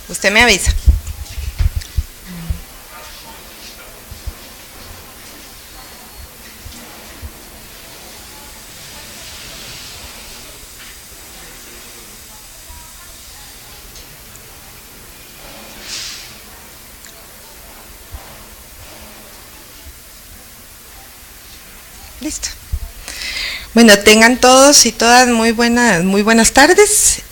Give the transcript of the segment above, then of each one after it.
Usted me avisa. Listo. Bueno, tengan todos y todas muy buenas tardes.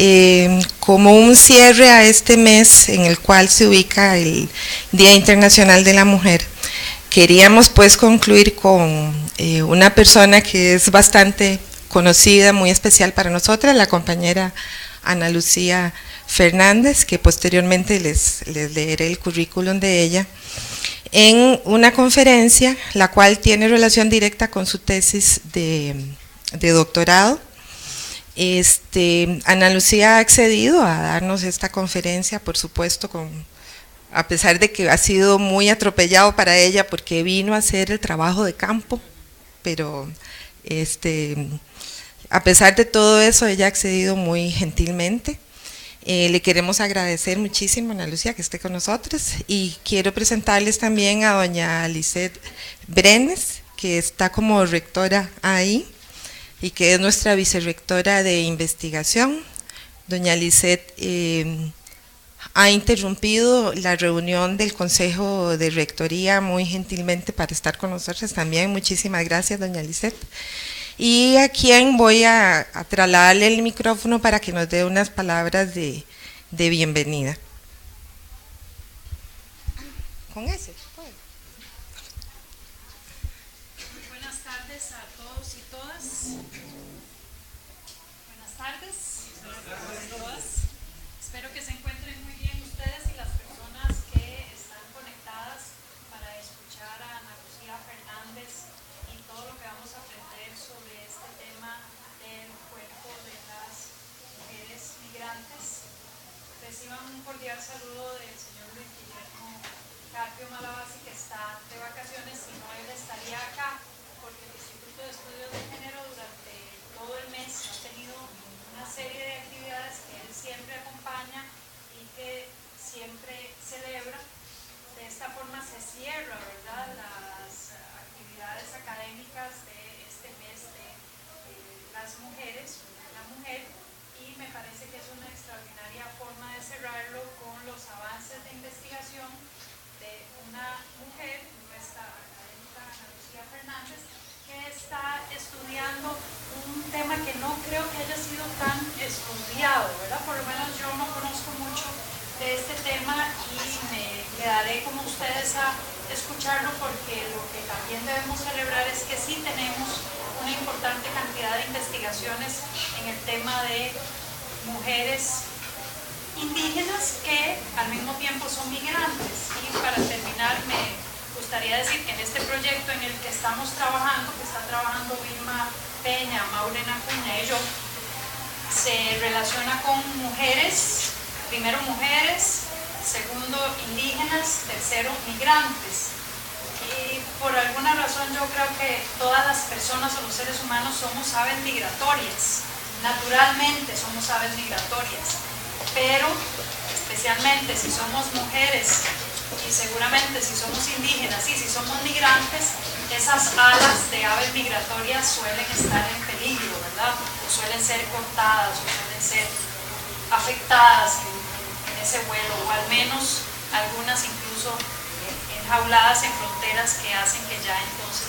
Como un cierre a este mes en el cual se ubica el Día Internacional de la Mujer, queríamos pues concluir con una persona que es bastante conocida, muy especial para nosotras, la compañera Ana Lucía Fernández, que posteriormente les leeré el currículum de ella, en una conferencia la cual tiene relación directa con su tesis de doctorado. Ana Lucía ha accedido a darnos esta conferencia, por supuesto, a pesar de que ha sido muy atropellado para ella porque vino a hacer el trabajo de campo, pero a pesar de todo eso, ella ha accedido muy gentilmente. Le queremos agradecer muchísimo a Ana Lucía que esté con nosotros, y quiero presentarles también a doña Lisette Brenes, que está como rectora ahí y que es nuestra vicerrectora de investigación. Doña Lisette ha interrumpido la reunión del Consejo de Rectoría muy gentilmente para estar con nosotros también. Muchísimas gracias, doña Lisette. Y a quien voy a trasladarle el micrófono para que nos dé unas palabras de bienvenida. Con ese. Muy buenas tardes a todos y todas. Buenas tardes. A todas. Espero que se encuentren muy bien ustedes y las personas que están conectadas para escuchar a Ana Lucía Fernández y todo lo que vamos a aprender sobre este tema del cuerpo de las mujeres migrantes. Reciban un cordial saludo del señor Luis Guillermo Carpio Malabasi, que está de vacaciones, si no él estaría acá, porque el Instituto de Estudios de Género durante todo el mes ha tenido una serie de actividades que él siempre acompaña y que siempre celebra. De esta forma se cierra, ¿verdad?, las actividades académicas de este mes de las mujeres, la mujer, y me parece que es una extraordinaria forma de cerrarlo con los avances de investigación de una mujer, nuestra académica Ana Lucía Fernández, que está estudiando un tema que no creo que haya sido tan estudiado, ¿verdad? Por lo menos yo no conozco mucho de este tema y me quedaré como ustedes a escucharlo, porque lo que también debemos celebrar es que sí tenemos una importante cantidad de investigaciones en el tema de mujeres indígenas que al mismo tiempo son migrantes. Y para terminar, me gustaría decir que en este proyecto en el que estamos trabajando, que está trabajando Vilma Peña, Maurena Cuña y yo, se relaciona con mujeres, primero mujeres, segundo indígenas, tercero migrantes. Y por alguna razón yo creo que todas las personas o los seres humanos somos aves migratorias, naturalmente somos aves migratorias, pero especialmente si somos mujeres y seguramente si somos indígenas y si somos migrantes, esas alas de aves migratorias suelen estar en peligro, ¿verdad? O suelen ser cortadas, o suelen ser afectadas en ese vuelo, o al menos algunas incluso enjauladas en fronteras que hacen que ya entonces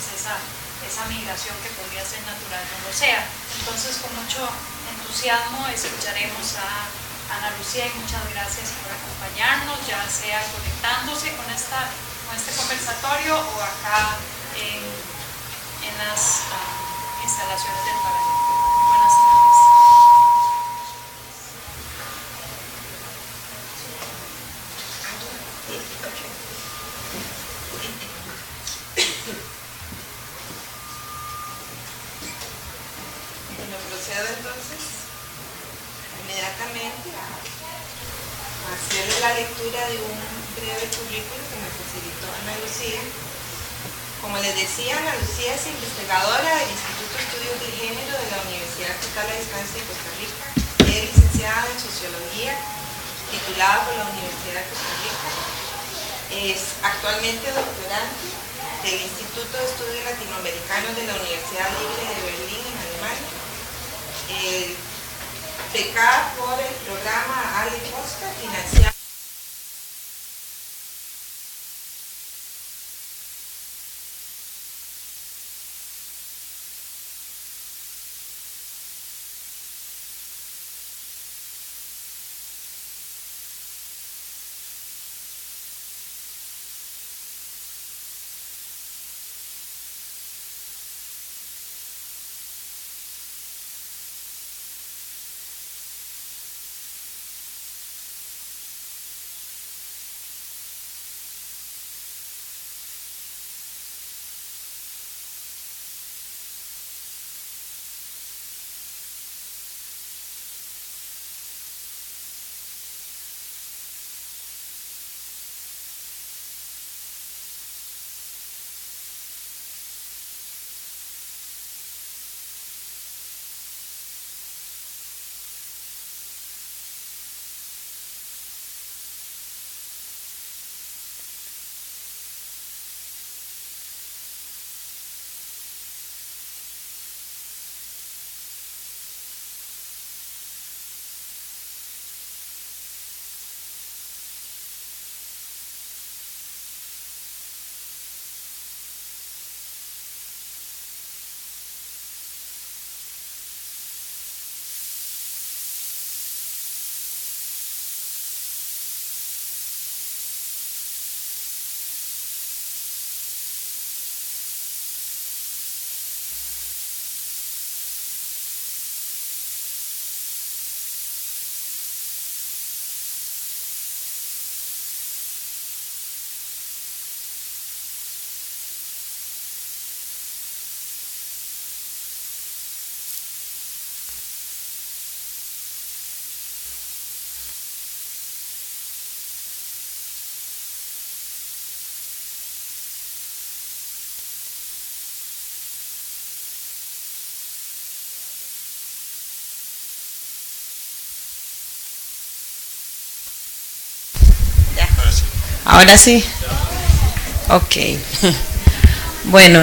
esa migración que podría ser natural no lo sea. Entonces, con mucho entusiasmo escucharemos a Ana Lucía, y muchas gracias por acompañarnos, ya sea conectándose con este conversatorio o acá en las instalaciones del Parlamento. Buenas tardes. Bueno, procedo entonces inmediatamente a hacerle la lectura de un breve currículo que me facilitó Ana Lucía. Como les decía, Ana Lucía es investigadora del Instituto de Estudios de Género de la Universidad Estatal a Distancia de Costa Rica. Es licenciada en Sociología titulada por la Universidad de Costa Rica. Es actualmente doctorante del Instituto de Estudios Latinoamericanos de la Universidad Libre de Berlín, en Alemania. Becada por el programa Ale Costa, financiado. Ahora sí. Ok. Bueno,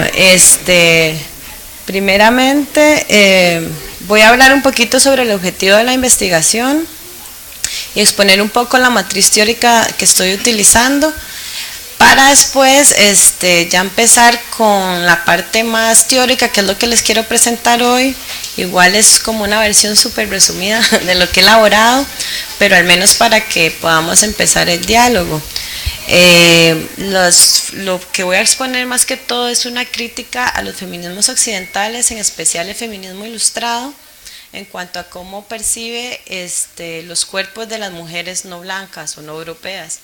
primeramente voy a hablar un poquito sobre el objetivo de la investigación y exponer un poco la matriz teórica que estoy utilizando para después ya empezar con la parte más teórica, que es lo que les quiero presentar hoy. Igual es como una versión súper resumida de lo que he elaborado, pero al menos para que podamos empezar el diálogo. Lo que voy a exponer más que todo es una crítica a los feminismos occidentales, en especial el feminismo ilustrado, en cuanto a cómo percibe los cuerpos de las mujeres no blancas o no europeas.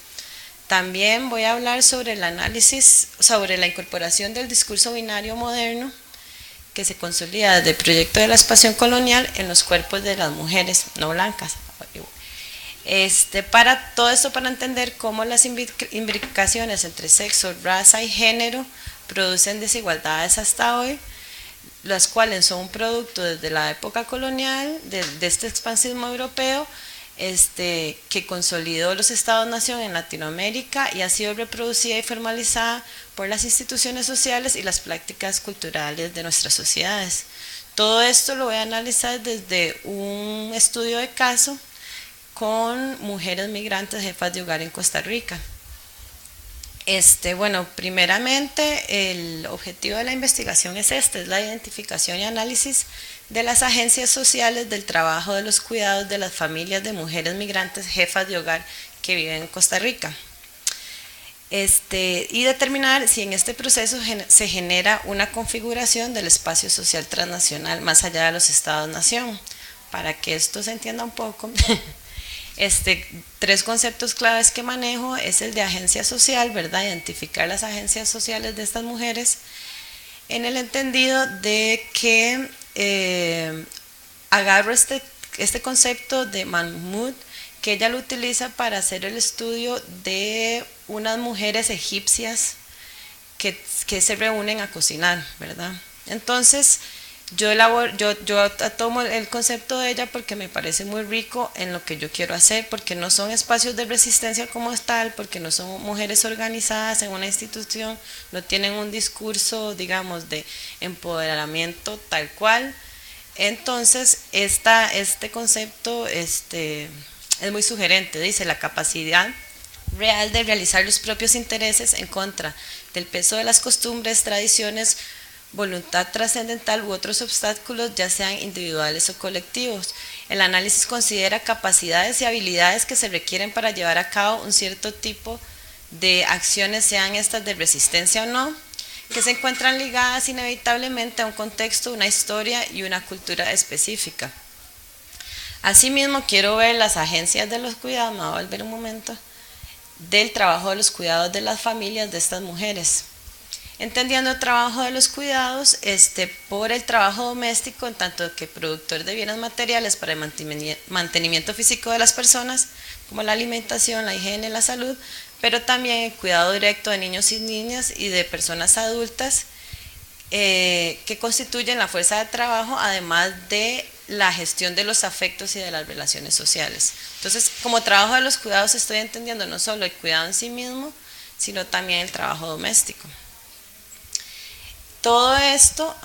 También voy a hablar sobre el análisis, sobre la incorporación del discurso binario moderno que se consolida desde el proyecto de la expansión colonial en los cuerpos de las mujeres no blancas. Para todo esto, para entender cómo las imbricaciones entre sexo, raza y género producen desigualdades hasta hoy, las cuales son un producto desde la época colonial, de este expansismo europeo, que consolidó los estados-nación en Latinoamérica y ha sido reproducida y formalizada por las instituciones sociales y las prácticas culturales de nuestras sociedades. Todo esto lo voy a analizar desde un estudio de caso con mujeres migrantes jefas de hogar en Costa Rica. Bueno, primeramente el objetivo de la investigación es la identificación y análisis de las agencias sociales del trabajo de los cuidados de las familias de mujeres migrantes jefas de hogar que viven en Costa Rica. Y determinar si en este proceso se genera una configuración del espacio social transnacional más allá de los estados-nación. Para que esto se entienda un poco, tres conceptos claves que manejo es el de agencia social, ¿verdad? Identificar las agencias sociales de estas mujeres en el entendido de que agarro este concepto de Mahmoud, que ella lo utiliza para hacer el estudio de unas mujeres egipcias que se reúnen a cocinar, ¿verdad? Entonces, Yo tomo el concepto de ella porque me parece muy rico en lo que yo quiero hacer, porque no son espacios de resistencia como tal, porque no son mujeres organizadas en una institución, no tienen un discurso, digamos, de empoderamiento tal cual. Entonces, este concepto es muy sugerente, dice la capacidad real de realizar los propios intereses en contra del peso de las costumbres, tradiciones, voluntad trascendental u otros obstáculos, ya sean individuales o colectivos. El análisis considera capacidades y habilidades que se requieren para llevar a cabo un cierto tipo de acciones, sean estas de resistencia o no, que se encuentran ligadas inevitablemente a un contexto, una historia y una cultura específica. Asimismo, quiero ver las agencias de los cuidados, me voy a volver un momento, del trabajo de los cuidados de las familias de estas mujeres. Entendiendo el trabajo de los cuidados por el trabajo doméstico, en tanto que productor de bienes materiales para el mantenimiento físico de las personas, como la alimentación, la higiene, la salud, pero también el cuidado directo de niños y niñas y de personas adultas que constituyen la fuerza de trabajo, además de la gestión de los afectos y de las relaciones sociales. Entonces, como trabajo de los cuidados estoy entendiendo no solo el cuidado en sí mismo, sino también el trabajo doméstico. Todo esto,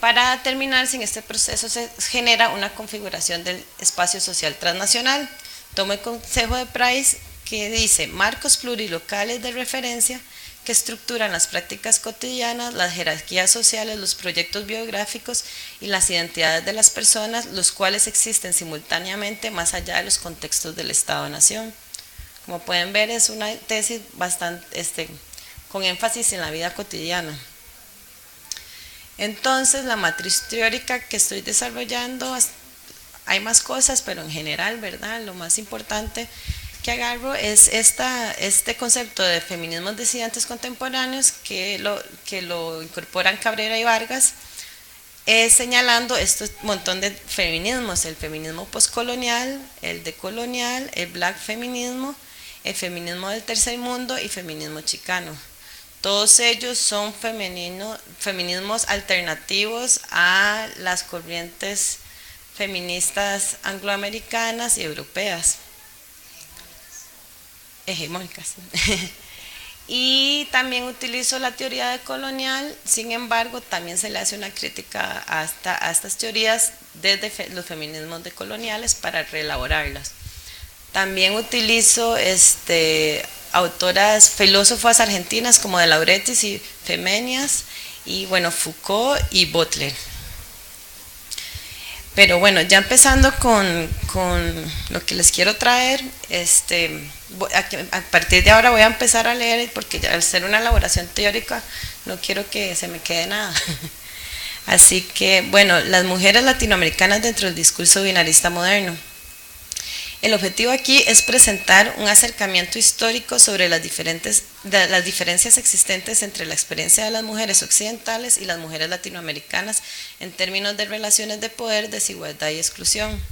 para terminar, sin este proceso se genera una configuración del espacio social transnacional. Tomo el consejo de Price que dice marcos plurilocales de referencia que estructuran las prácticas cotidianas, las jerarquías sociales, los proyectos biográficos y las identidades de las personas, los cuales existen simultáneamente más allá de los contextos del Estado-Nación. Como pueden ver, es una tesis bastante con énfasis en la vida cotidiana. Entonces, la matriz teórica que estoy desarrollando, hay más cosas, pero en general, ¿verdad? Lo más importante que agarro es este concepto de feminismos disidentes contemporáneos que lo incorporan Cabrera y Vargas, señalando este montón de feminismos, el feminismo postcolonial, el decolonial, el black feminismo, el feminismo del tercer mundo y feminismo chicano. Todos ellos son feminismos alternativos a las corrientes feministas angloamericanas y europeas, hegemónicas. Y también utilizo la teoría decolonial, sin embargo, también se le hace una crítica a estas teorías desde los feminismos decoloniales para reelaborarlas. También utilizo autoras, filósofas argentinas como de Lauretis y Femenias, y bueno, Foucault y Butler. Pero bueno, ya empezando con lo que les quiero traer, a partir de ahora voy a empezar a leer, porque ya al ser una elaboración teórica no quiero que se me quede nada. Así que, bueno, las mujeres latinoamericanas dentro del discurso binarista moderno. El objetivo aquí es presentar un acercamiento histórico sobre las diferencias existentes entre la experiencia de las mujeres occidentales y las mujeres latinoamericanas en términos de relaciones de poder, desigualdad y exclusión.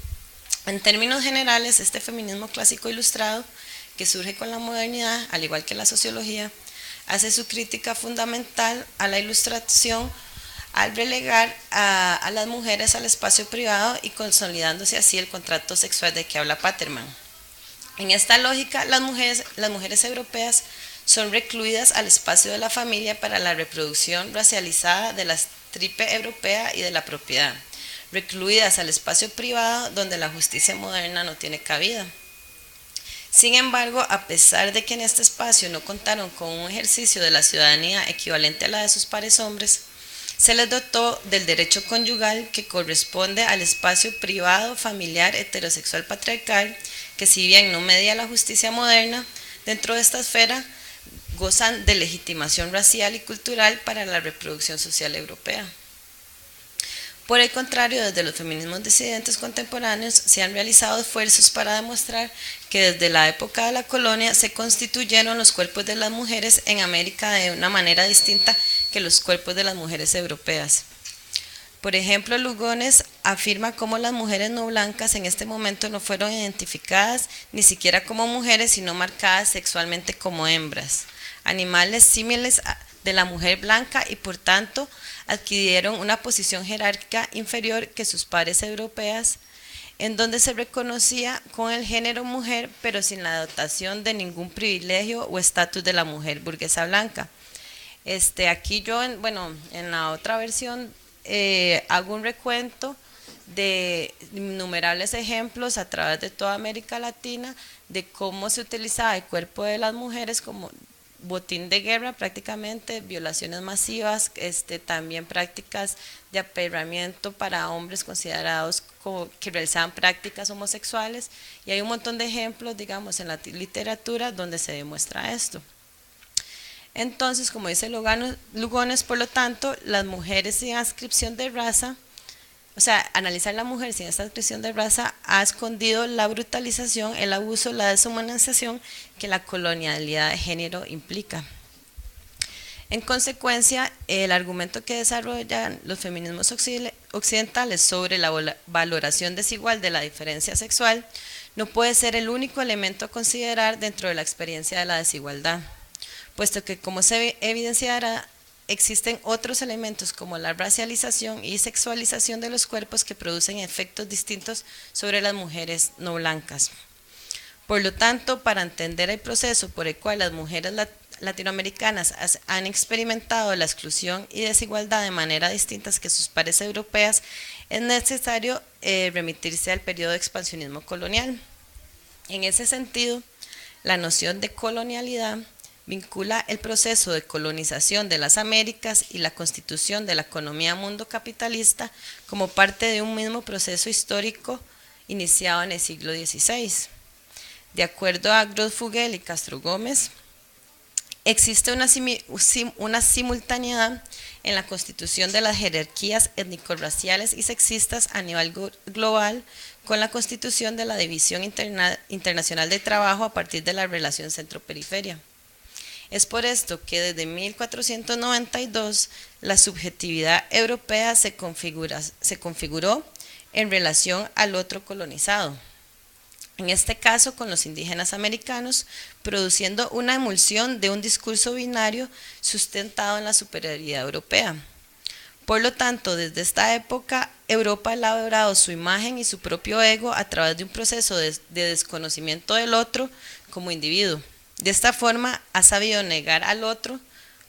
En términos generales, este feminismo clásico ilustrado, que surge con la modernidad, al igual que la sociología, hace su crítica fundamental a la ilustración al relegar a las mujeres al espacio privado y consolidándose así el contrato sexual de que habla Paterman. En esta lógica, las mujeres europeas son recluidas al espacio de la familia para la reproducción racializada de la estirpe europea y de la propiedad, recluidas al espacio privado donde la justicia moderna no tiene cabida. Sin embargo, a pesar de que en este espacio no contaron con un ejercicio de la ciudadanía equivalente a la de sus pares hombres, se les dotó del derecho conyugal que corresponde al espacio privado, familiar, heterosexual, patriarcal, que si bien no media la justicia moderna, dentro de esta esfera gozan de legitimación racial y cultural para la reproducción social europea. Por el contrario, desde los feminismos disidentes contemporáneos se han realizado esfuerzos para demostrar que desde la época de la colonia se constituyeron los cuerpos de las mujeres en América de una manera distinta que los cuerpos de las mujeres europeas. Por ejemplo, Lugones afirma cómo las mujeres no blancas en este momento no fueron identificadas ni siquiera como mujeres, sino marcadas sexualmente como hembras, animales símiles de la mujer blanca y por tanto adquirieron una posición jerárquica inferior que sus pares europeas, en donde se reconocía con el género mujer, pero sin la dotación de ningún privilegio o estatus de la mujer burguesa blanca. Aquí yo, en la otra versión, hago un recuento de innumerables ejemplos a través de toda América Latina de cómo se utilizaba el cuerpo de las mujeres como botín de guerra prácticamente, violaciones masivas, también prácticas de aperramiento para hombres considerados como que realizaban prácticas homosexuales, y hay un montón de ejemplos, digamos, en la literatura donde se demuestra esto. Entonces, como dice Lugones, por lo tanto, las mujeres sin adscripción de raza, o sea, analizar la mujer sin esta adscripción de raza ha escondido la brutalización, el abuso, la deshumanización que la colonialidad de género implica. En consecuencia, el argumento que desarrollan los feminismos occidentales sobre la valoración desigual de la diferencia sexual no puede ser el único elemento a considerar dentro de la experiencia de la desigualdad, puesto que, como se evidenciará, existen otros elementos como la racialización y sexualización de los cuerpos que producen efectos distintos sobre las mujeres no blancas. Por lo tanto, para entender el proceso por el cual las mujeres latinoamericanas han experimentado la exclusión y desigualdad de manera distintas que sus pares europeas, es necesario remitirse al periodo de expansionismo colonial. En ese sentido, la noción de colonialidad vincula el proceso de colonización de las Américas y la constitución de la economía mundo capitalista como parte de un mismo proceso histórico iniciado en el siglo XVI. De acuerdo a Groth-Fugel y Castro Gómez, existe una simultaneidad en la constitución de las jerarquías étnico-raciales y sexistas a nivel global con la constitución de la División Internacional de Trabajo a partir de la relación centro-periferia. Es por esto que desde 1492 la subjetividad europea se configuró en relación al otro colonizado, en este caso con los indígenas americanos, produciendo una emulsión de un discurso binario sustentado en la superioridad europea. Por lo tanto, desde esta época, Europa ha elaborado su imagen y su propio ego a través de un proceso de desconocimiento del otro como individuo. De esta forma ha sabido negar al otro,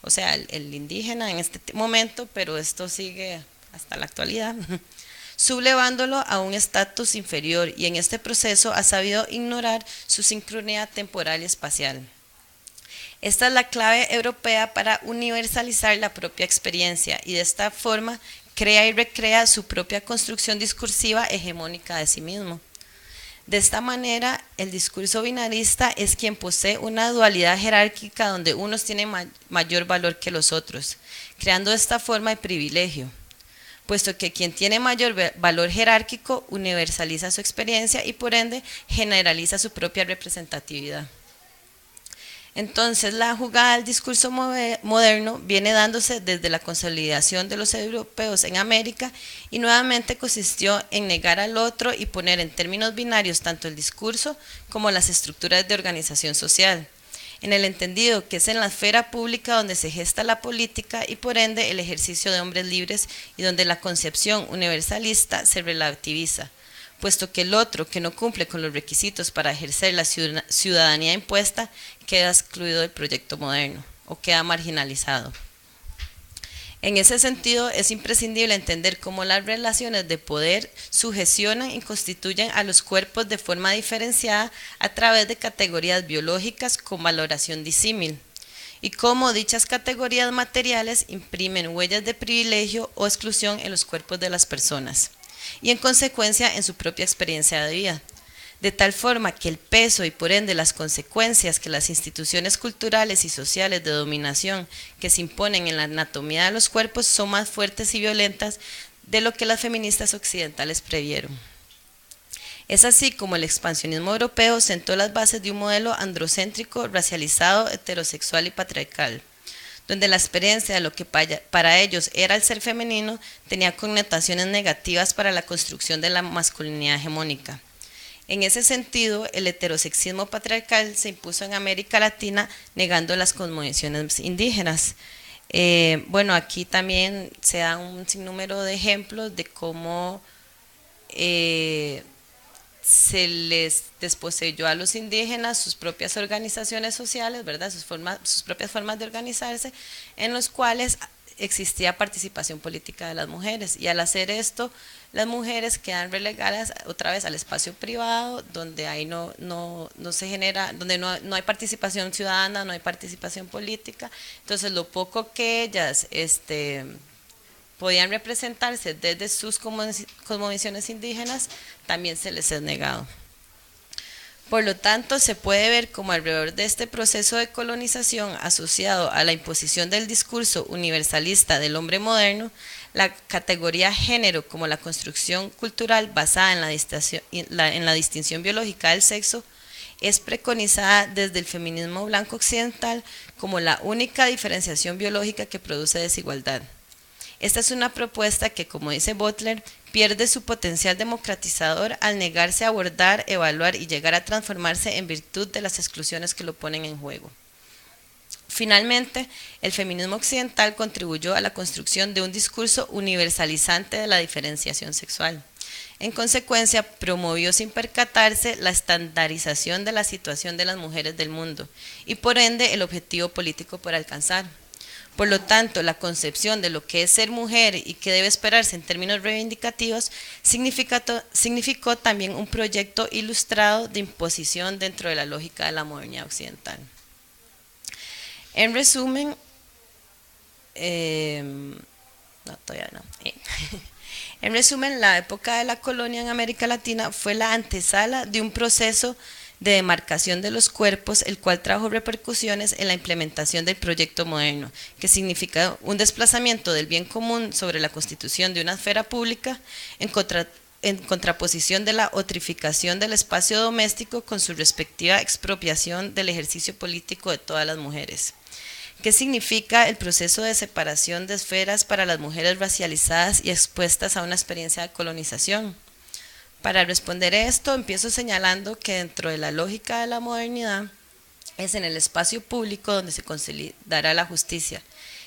o sea, el indígena en este momento, pero esto sigue hasta la actualidad, sublevándolo a un estatus inferior, y en este proceso ha sabido ignorar su sincronía temporal y espacial. Esta es la clave europea para universalizar la propia experiencia y de esta forma crea y recrea su propia construcción discursiva hegemónica de sí mismo. De esta manera, el discurso binarista es quien posee una dualidad jerárquica donde unos tienen mayor valor que los otros, creando de esta forma el privilegio, puesto que quien tiene mayor valor jerárquico universaliza su experiencia y por ende generaliza su propia representatividad. Entonces, la jugada del discurso moderno viene dándose desde la consolidación de los europeos en América y nuevamente consistió en negar al otro y poner en términos binarios tanto el discurso como las estructuras de organización social, en el entendido que es en la esfera pública donde se gesta la política y por ende el ejercicio de hombres libres y donde la concepción universalista se relativiza, puesto que el otro que no cumple con los requisitos para ejercer la ciudadanía impuesta queda excluido del proyecto moderno o queda marginalizado. En ese sentido, es imprescindible entender cómo las relaciones de poder sugestionan y constituyen a los cuerpos de forma diferenciada a través de categorías biológicas con valoración disímil, y cómo dichas categorías materiales imprimen huellas de privilegio o exclusión en los cuerpos de las personas, y en consecuencia en su propia experiencia de vida, de tal forma que el peso y por ende las consecuencias que las instituciones culturales y sociales de dominación que se imponen en la anatomía de los cuerpos son más fuertes y violentas de lo que las feministas occidentales previeron. Es así como el expansionismo europeo sentó las bases de un modelo androcéntrico, racializado, heterosexual y patriarcal, donde la experiencia de lo que para ellos era el ser femenino tenía connotaciones negativas para la construcción de la masculinidad hegemónica. En ese sentido, el heterosexismo patriarcal se impuso en América Latina negando las cosmovisiones indígenas. Bueno, aquí también se dan un sinnúmero de ejemplos de cómo se les desposeyó a los indígenas sus propias organizaciones sociales, ¿verdad? Sus propias formas de organizarse, en los cuales existía participación política de las mujeres. Y al hacer esto, las mujeres quedan relegadas otra vez al espacio privado, donde ahí no se genera, donde no hay participación ciudadana, no hay participación política. Entonces, lo poco que ellas podían representarse desde sus cosmovisiones indígenas, también se les es negado. Por lo tanto, se puede ver como alrededor de este proceso de colonización asociado a la imposición del discurso universalista del hombre moderno, la categoría género como la construcción cultural basada en la distinción biológica del sexo es preconizada desde el feminismo blanco occidental como la única diferenciación biológica que produce desigualdad. Esta es una propuesta que, como dice Butler, pierde su potencial democratizador al negarse a abordar, evaluar y llegar a transformarse en virtud de las exclusiones que lo ponen en juego. Finalmente, el feminismo occidental contribuyó a la construcción de un discurso universalizante de la diferenciación sexual. En consecuencia, promovió sin percatarse la estandarización de la situación de las mujeres del mundo y por ende el objetivo político por alcanzar. Por lo tanto, la concepción de lo que es ser mujer y que debe esperarse en términos reivindicativos significó también un proyecto ilustrado de imposición dentro de la lógica de la modernidad occidental. En resumen, En resumen, la época de la colonia en América Latina fue la antesala de un proceso de demarcación de los cuerpos, el cual trajo repercusiones en la implementación del proyecto moderno, que significa un desplazamiento del bien común sobre la constitución de una esfera pública en contraposición de la otrificación del espacio doméstico con su respectiva expropiación del ejercicio político de todas las mujeres. ¿Qué significa el proceso de separación de esferas para las mujeres racializadas y expuestas a una experiencia de colonización? Para responder esto, empiezo señalando que dentro de la lógica de la modernidad es en el espacio público donde se consolidará la justicia.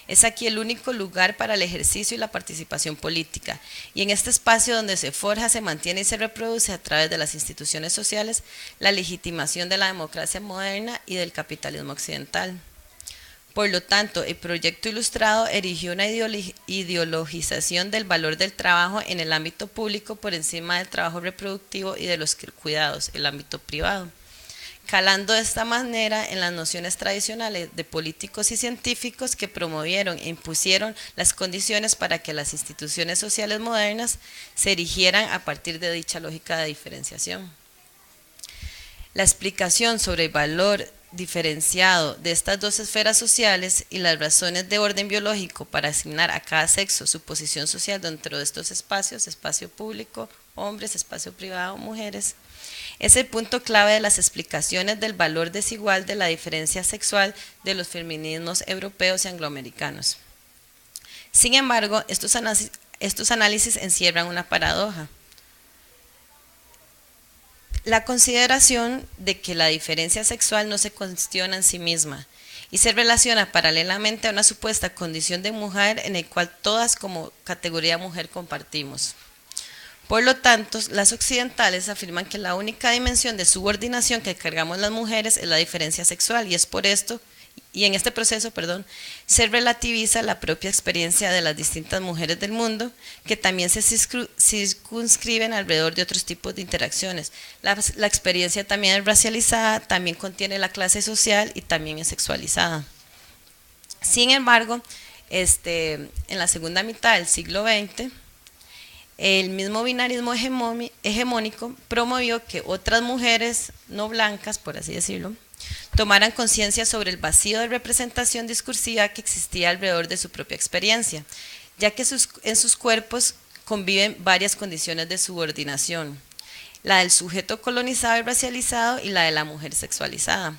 Es aquí el único lugar para el ejercicio y la participación política, y en este espacio donde se forja, se mantiene y se reproduce a través de las instituciones sociales la legitimación de la democracia moderna y del capitalismo occidental. Por lo tanto, el proyecto ilustrado erigió una ideologización del valor del trabajo en el ámbito público por encima del trabajo reproductivo y de los cuidados, el ámbito privado, calando de esta manera en las nociones tradicionales de políticos y científicos que promovieron e impusieron las condiciones para que las instituciones sociales modernas se erigieran a partir de dicha lógica de diferenciación. La explicación sobre el valor diferenciado de estas dos esferas sociales y las razones de orden biológico para asignar a cada sexo su posición social dentro de estos espacios, espacio público, hombres, espacio privado, mujeres, es el punto clave de las explicaciones del valor desigual de la diferencia sexual de los feminismos europeos y angloamericanos. Sin embargo, estos análisis encierran una paradoja. La consideración de que la diferencia sexual no se cuestiona en sí misma y se relaciona paralelamente a una supuesta condición de mujer en el cual todas como categoría mujer compartimos. Por lo tanto, las occidentales afirman que la única dimensión de subordinación que cargamos las mujeres es la diferencia sexual y es por esto, y en este proceso, se relativiza la propia experiencia de las distintas mujeres del mundo, que también se circunscriben alrededor de otros tipos de interacciones. La experiencia también es racializada, también contiene la clase social y también es sexualizada. Sin embargo, en la segunda mitad del siglo XX, el mismo binarismo hegemónico promovió que otras mujeres no blancas, por así decirlo, tomaran conciencia sobre el vacío de representación discursiva que existía alrededor de su propia experiencia, ya que en sus cuerpos conviven varias condiciones de subordinación, la del sujeto colonizado y racializado y la de la mujer sexualizada.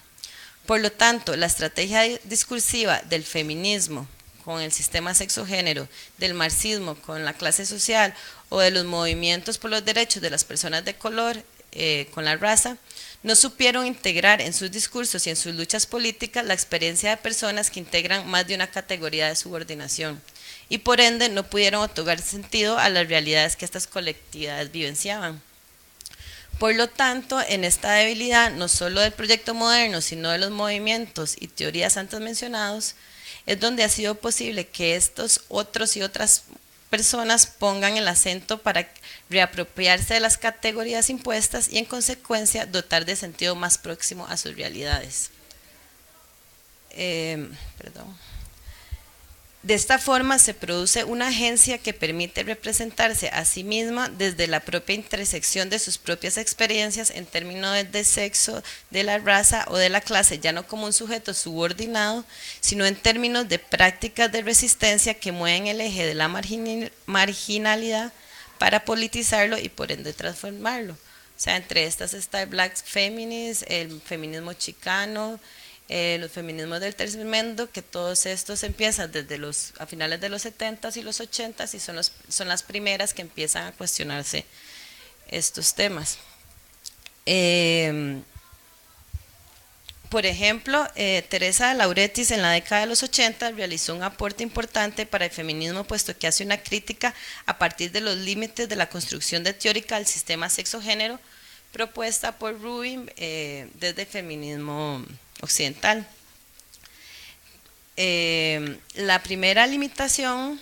Por lo tanto, la estrategia discursiva del feminismo con el sistema sexo-género, del marxismo con la clase social o de los movimientos por los derechos de las personas de color con la raza, no supieron integrar en sus discursos y en sus luchas políticas la experiencia de personas que integran más de una categoría de subordinación y por ende no pudieron otorgar sentido a las realidades que estas colectividades vivenciaban. Por lo tanto, en esta debilidad, no solo del proyecto moderno, sino de los movimientos y teorías antes mencionados, es donde ha sido posible que estos otros y otras personas pongan el acento para reapropiarse de las categorías impuestas y en consecuencia dotar de sentido más próximo a sus realidades. De esta forma se produce una agencia que permite representarse a sí misma desde la propia intersección de sus propias experiencias en términos de sexo, de la raza o de la clase, ya no como un sujeto subordinado, sino en términos de prácticas de resistencia que mueven el eje de la marginalidad para politizarlo y por ende transformarlo. O sea, entre estas está el Black Feminist, el feminismo chicano, los feminismos del tercer mundo, que todos estos empiezan desde a finales de los 70s y los 80s y son las primeras que empiezan a cuestionarse estos temas. Por ejemplo, Teresa de Lauretis en la década de los 80 realizó un aporte importante para el feminismo, puesto que hace una crítica a partir de los límites de la construcción de teórica del sistema sexo-género propuesta por Rubin desde el feminismo occidental. La primera limitación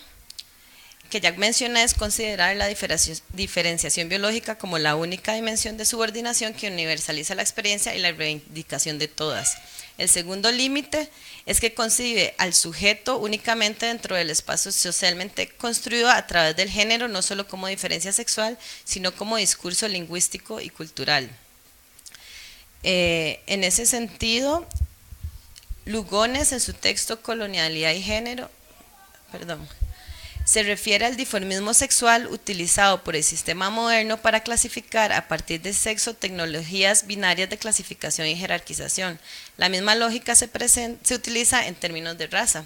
que ya mencioné es considerar la diferenciación biológica como la única dimensión de subordinación que universaliza la experiencia y la reivindicación de todas. El segundo límite es que concibe al sujeto únicamente dentro del espacio socialmente construido a través del género, no solo como diferencia sexual, sino como discurso lingüístico y cultural. En ese sentido, Lugones en su texto Colonialidad y Género, se refiere al dimorfismo sexual utilizado por el sistema moderno para clasificar a partir de sexo tecnologías binarias de clasificación y jerarquización. La misma lógica se utiliza en términos de raza.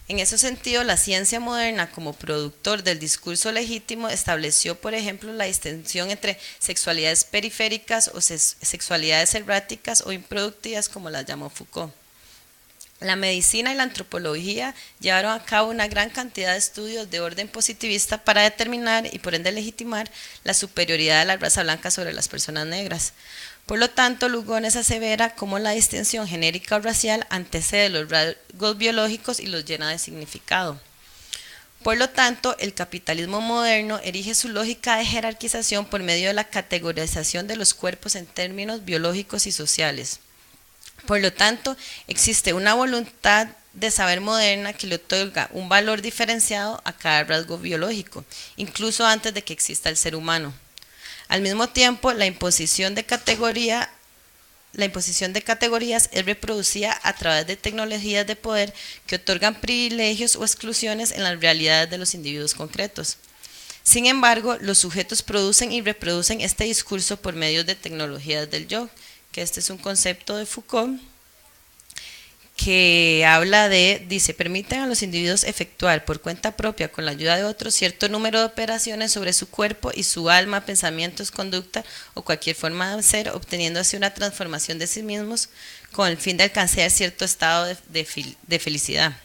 En ese sentido, la ciencia moderna, como productor del discurso legítimo, estableció, por ejemplo, la distinción entre sexualidades periféricas o sexualidades erráticas o improductivas, como las llamó Foucault. La medicina y la antropología llevaron a cabo una gran cantidad de estudios de orden positivista para determinar y por ende legitimar la superioridad de la raza blanca sobre las personas negras. Por lo tanto, Lugones asevera cómo la distinción genérica o racial antecede los rasgos biológicos y los llena de significado. Por lo tanto, el capitalismo moderno erige su lógica de jerarquización por medio de la categorización de los cuerpos en términos biológicos y sociales. Por lo tanto, existe una voluntad de saber moderna que le otorga un valor diferenciado a cada rasgo biológico, incluso antes de que exista el ser humano. Al mismo tiempo, la imposición de categorías es reproducida a través de tecnologías de poder que otorgan privilegios o exclusiones en las realidades de los individuos concretos. Sin embargo, los sujetos producen y reproducen este discurso por medio de tecnologías del yo, que este es un concepto de Foucault, que habla dice, permiten a los individuos efectuar por cuenta propia, con la ayuda de otros, cierto número de operaciones sobre su cuerpo y su alma, pensamientos, conducta o cualquier forma de ser, obteniendo así una transformación de sí mismos con el fin de alcanzar cierto estado de felicidad.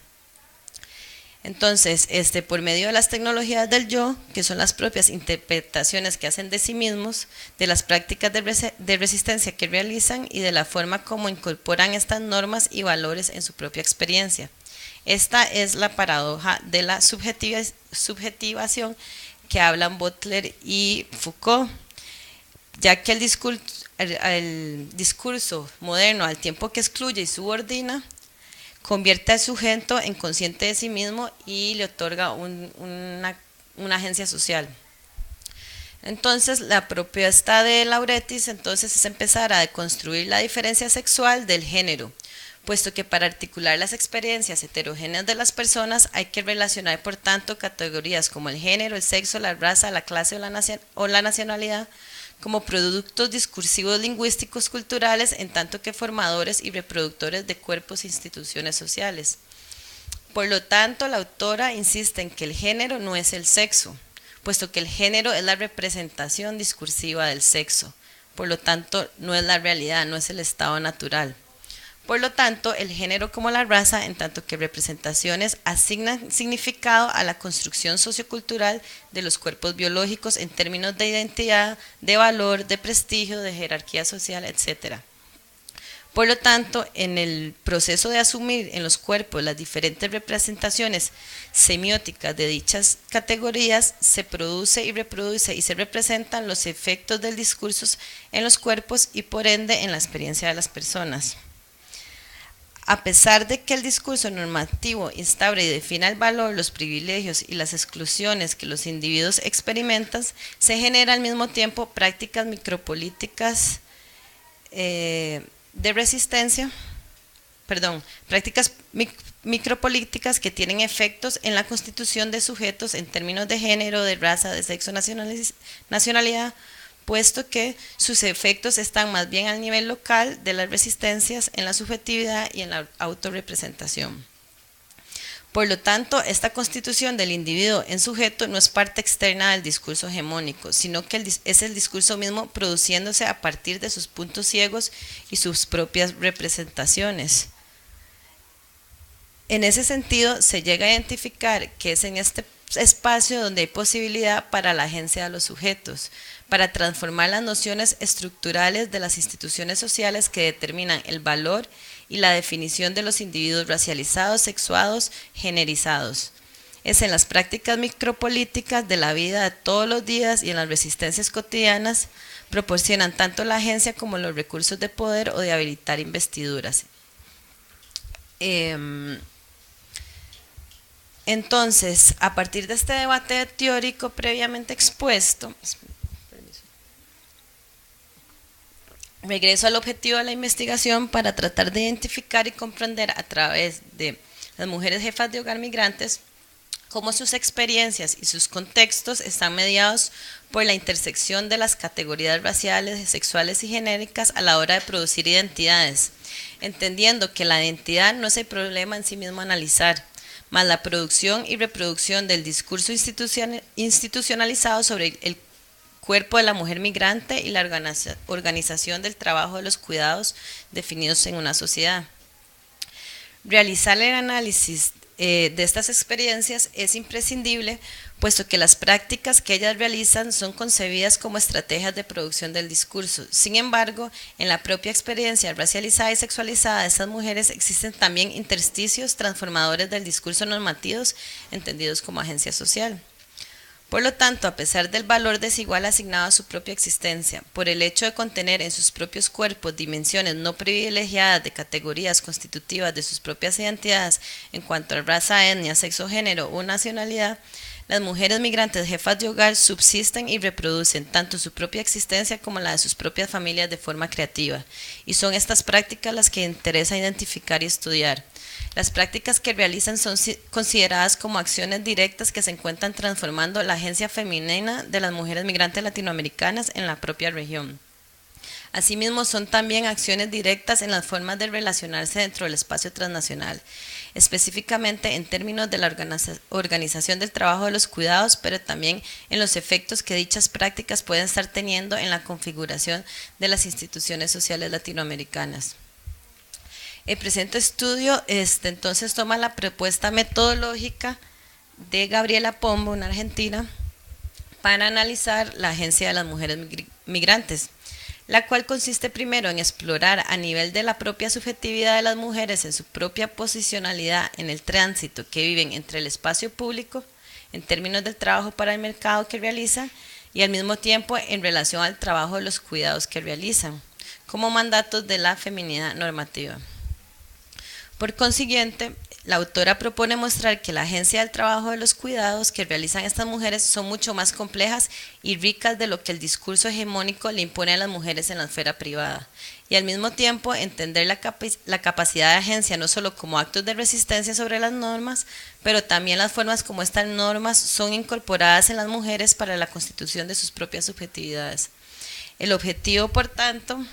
Entonces, por medio de las tecnologías del yo, que son las propias interpretaciones que hacen de sí mismos, de las prácticas de resistencia que realizan y de la forma como incorporan estas normas y valores en su propia experiencia. Esta es la paradoja de la subjetivación que hablan Butler y Foucault, ya que el discurso moderno, al tiempo que excluye y subordina, convierte al sujeto en consciente de sí mismo y le otorga una agencia social. Entonces, la propuesta de Lauretis es empezar a deconstruir la diferencia sexual del género, puesto que para articular las experiencias heterogéneas de las personas hay que relacionar, por tanto, categorías como el género, el sexo, la raza, la clase o la nacionalidad como productos discursivos lingüísticos culturales, en tanto que formadores y reproductores de cuerpos e instituciones sociales. Por lo tanto, la autora insiste en que el género no es el sexo, puesto que el género es la representación discursiva del sexo. por lo tanto no es la realidad, no es el estado natural. Por lo tanto, el género como la raza, en tanto que representaciones, asignan significado a la construcción sociocultural de los cuerpos biológicos en términos de identidad, de valor, de prestigio, de jerarquía social, etc. Por lo tanto, en el proceso de asumir en los cuerpos las diferentes representaciones semióticas de dichas categorías, se produce y reproduce y se representan los efectos del discurso en los cuerpos y por ende en la experiencia de las personas. A pesar de que el discurso normativo instaura y define el valor, los privilegios y las exclusiones que los individuos experimentan, se genera al mismo tiempo prácticas micropolíticas de resistencia, prácticas micropolíticas que tienen efectos en la constitución de sujetos en términos de género, de raza, de sexo, nacionalidad, puesto que sus efectos están más bien al nivel local de las resistencias en la subjetividad y en la autorrepresentación. Por lo tanto, esta constitución del individuo en sujeto no es parte externa del discurso hegemónico, sino que es el discurso mismo produciéndose a partir de sus puntos ciegos y sus propias representaciones. En ese sentido, se llega a identificar que es en este espacio donde hay posibilidad para la agencia de los sujetos, para transformar las nociones estructurales de las instituciones sociales que determinan el valor y la definición de los individuos racializados, sexuados, generizados. Es en las prácticas micropolíticas de la vida de todos los días y en las resistencias cotidianas proporcionan tanto la agencia como los recursos de poder o de habilitar investiduras. Entonces, a partir de este debate teórico previamente expuesto, regreso al objetivo de la investigación para tratar de identificar y comprender a través de las mujeres jefas de hogar migrantes cómo sus experiencias y sus contextos están mediados por la intersección de las categorías raciales, sexuales y genéricas a la hora de producir identidades, entendiendo que la identidad no es el problema en sí mismo a analizar, más la producción y reproducción del discurso institucionalizado sobre el cuerpo de la mujer migrante y la organización del trabajo de los cuidados definidos en una sociedad. Realizar el análisis de estas experiencias es imprescindible, puesto que las prácticas que ellas realizan son concebidas como estrategias de producción del discurso. Sin embargo, en la propia experiencia racializada y sexualizada de estas mujeres existen también intersticios transformadores del discurso normativos, entendidos como agencia social. Por lo tanto, a pesar del valor desigual asignado a su propia existencia, por el hecho de contener en sus propios cuerpos dimensiones no privilegiadas de categorías constitutivas de sus propias identidades en cuanto a raza, etnia, sexo, género o nacionalidad, las mujeres migrantes jefas de hogar subsisten y reproducen tanto su propia existencia como la de sus propias familias de forma creativa, y son estas prácticas las que interesa identificar y estudiar. Las prácticas que realizan son consideradas como acciones directas que se encuentran transformando la agencia femenina de las mujeres migrantes latinoamericanas en la propia región. Asimismo, son también acciones directas en las formas de relacionarse dentro del espacio transnacional, específicamente en términos de la organización del trabajo de los cuidados, pero también en los efectos que dichas prácticas pueden estar teniendo en la configuración de las instituciones sociales latinoamericanas. El presente estudio entonces toma la propuesta metodológica de Gabriela Pombo, una argentina, para analizar la agencia de las mujeres migrantes, la cual consiste primero en explorar a nivel de la propia subjetividad de las mujeres en su propia posicionalidad en el tránsito que viven entre el espacio público, en términos del trabajo para el mercado que realizan, y al mismo tiempo en relación al trabajo de los cuidados que realizan, como mandatos de la feminidad normativa. Por consiguiente, la autora propone mostrar que la agencia del trabajo de los cuidados que realizan estas mujeres son mucho más complejas y ricas de lo que el discurso hegemónico le impone a las mujeres en la esfera privada, y al mismo tiempo entender la capacidad de agencia no solo como actos de resistencia sobre las normas, pero también las formas como estas normas son incorporadas en las mujeres para la constitución de sus propias subjetividades. El objetivo, por tanto,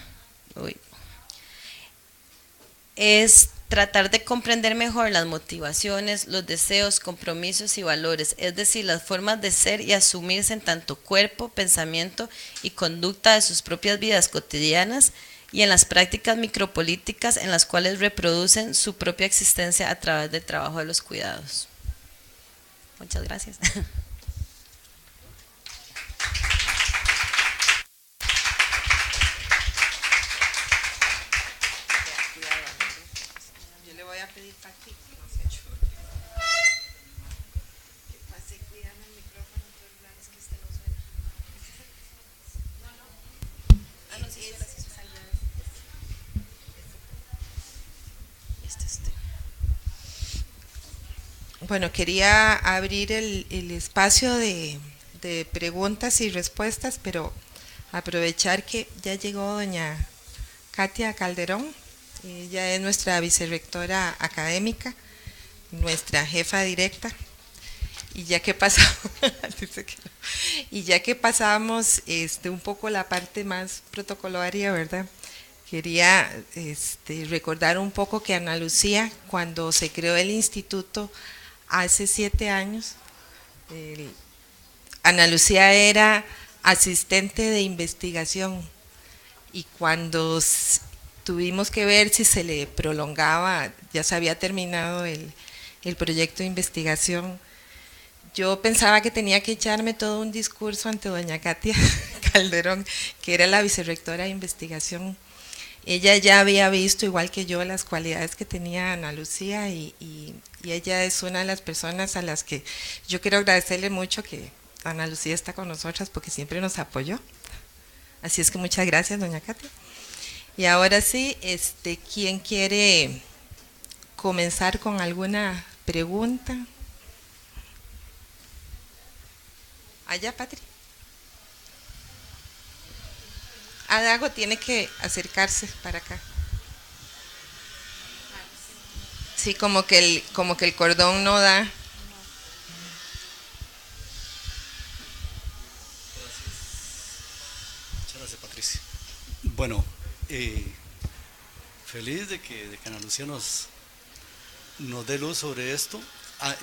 es tratar de comprender mejor las motivaciones, los deseos, compromisos y valores, es decir, las formas de ser y asumirse en tanto cuerpo, pensamiento y conducta de sus propias vidas cotidianas y en las prácticas micropolíticas en las cuales reproducen su propia existencia a través del trabajo de los cuidados. Muchas gracias. Bueno, quería abrir el espacio de preguntas y respuestas, pero aprovechar que ya llegó doña Katia Calderón. Ella es nuestra vicerrectora académica, nuestra jefa directa. Y ya que pasamos, y ya que pasamos un poco la parte más protocolaria, ¿verdad? Quería recordar un poco que Ana Lucía, cuando se creó el instituto hace 7 años, Ana Lucía era asistente de investigación y cuando tuvimos que ver si se le prolongaba, ya se había terminado el proyecto de investigación, yo pensaba que tenía que echarme todo un discurso ante doña Katia Calderón, que era la vicerrectora de investigación. Ella ya había visto, igual que yo, las cualidades que tenía Ana Lucía y ella es una de las personas a las que yo quiero agradecerle mucho que Ana Lucía está con nosotras porque siempre nos apoyó. Así es que muchas gracias, doña Katia. Y ahora sí, ¿quién quiere comenzar con alguna pregunta? Allá, Patri. Dago tiene que acercarse para acá. Sí, como que el cordón no da. Muchas gracias, Patricia. Bueno, feliz de que Ana Lucía nos dé luz sobre esto.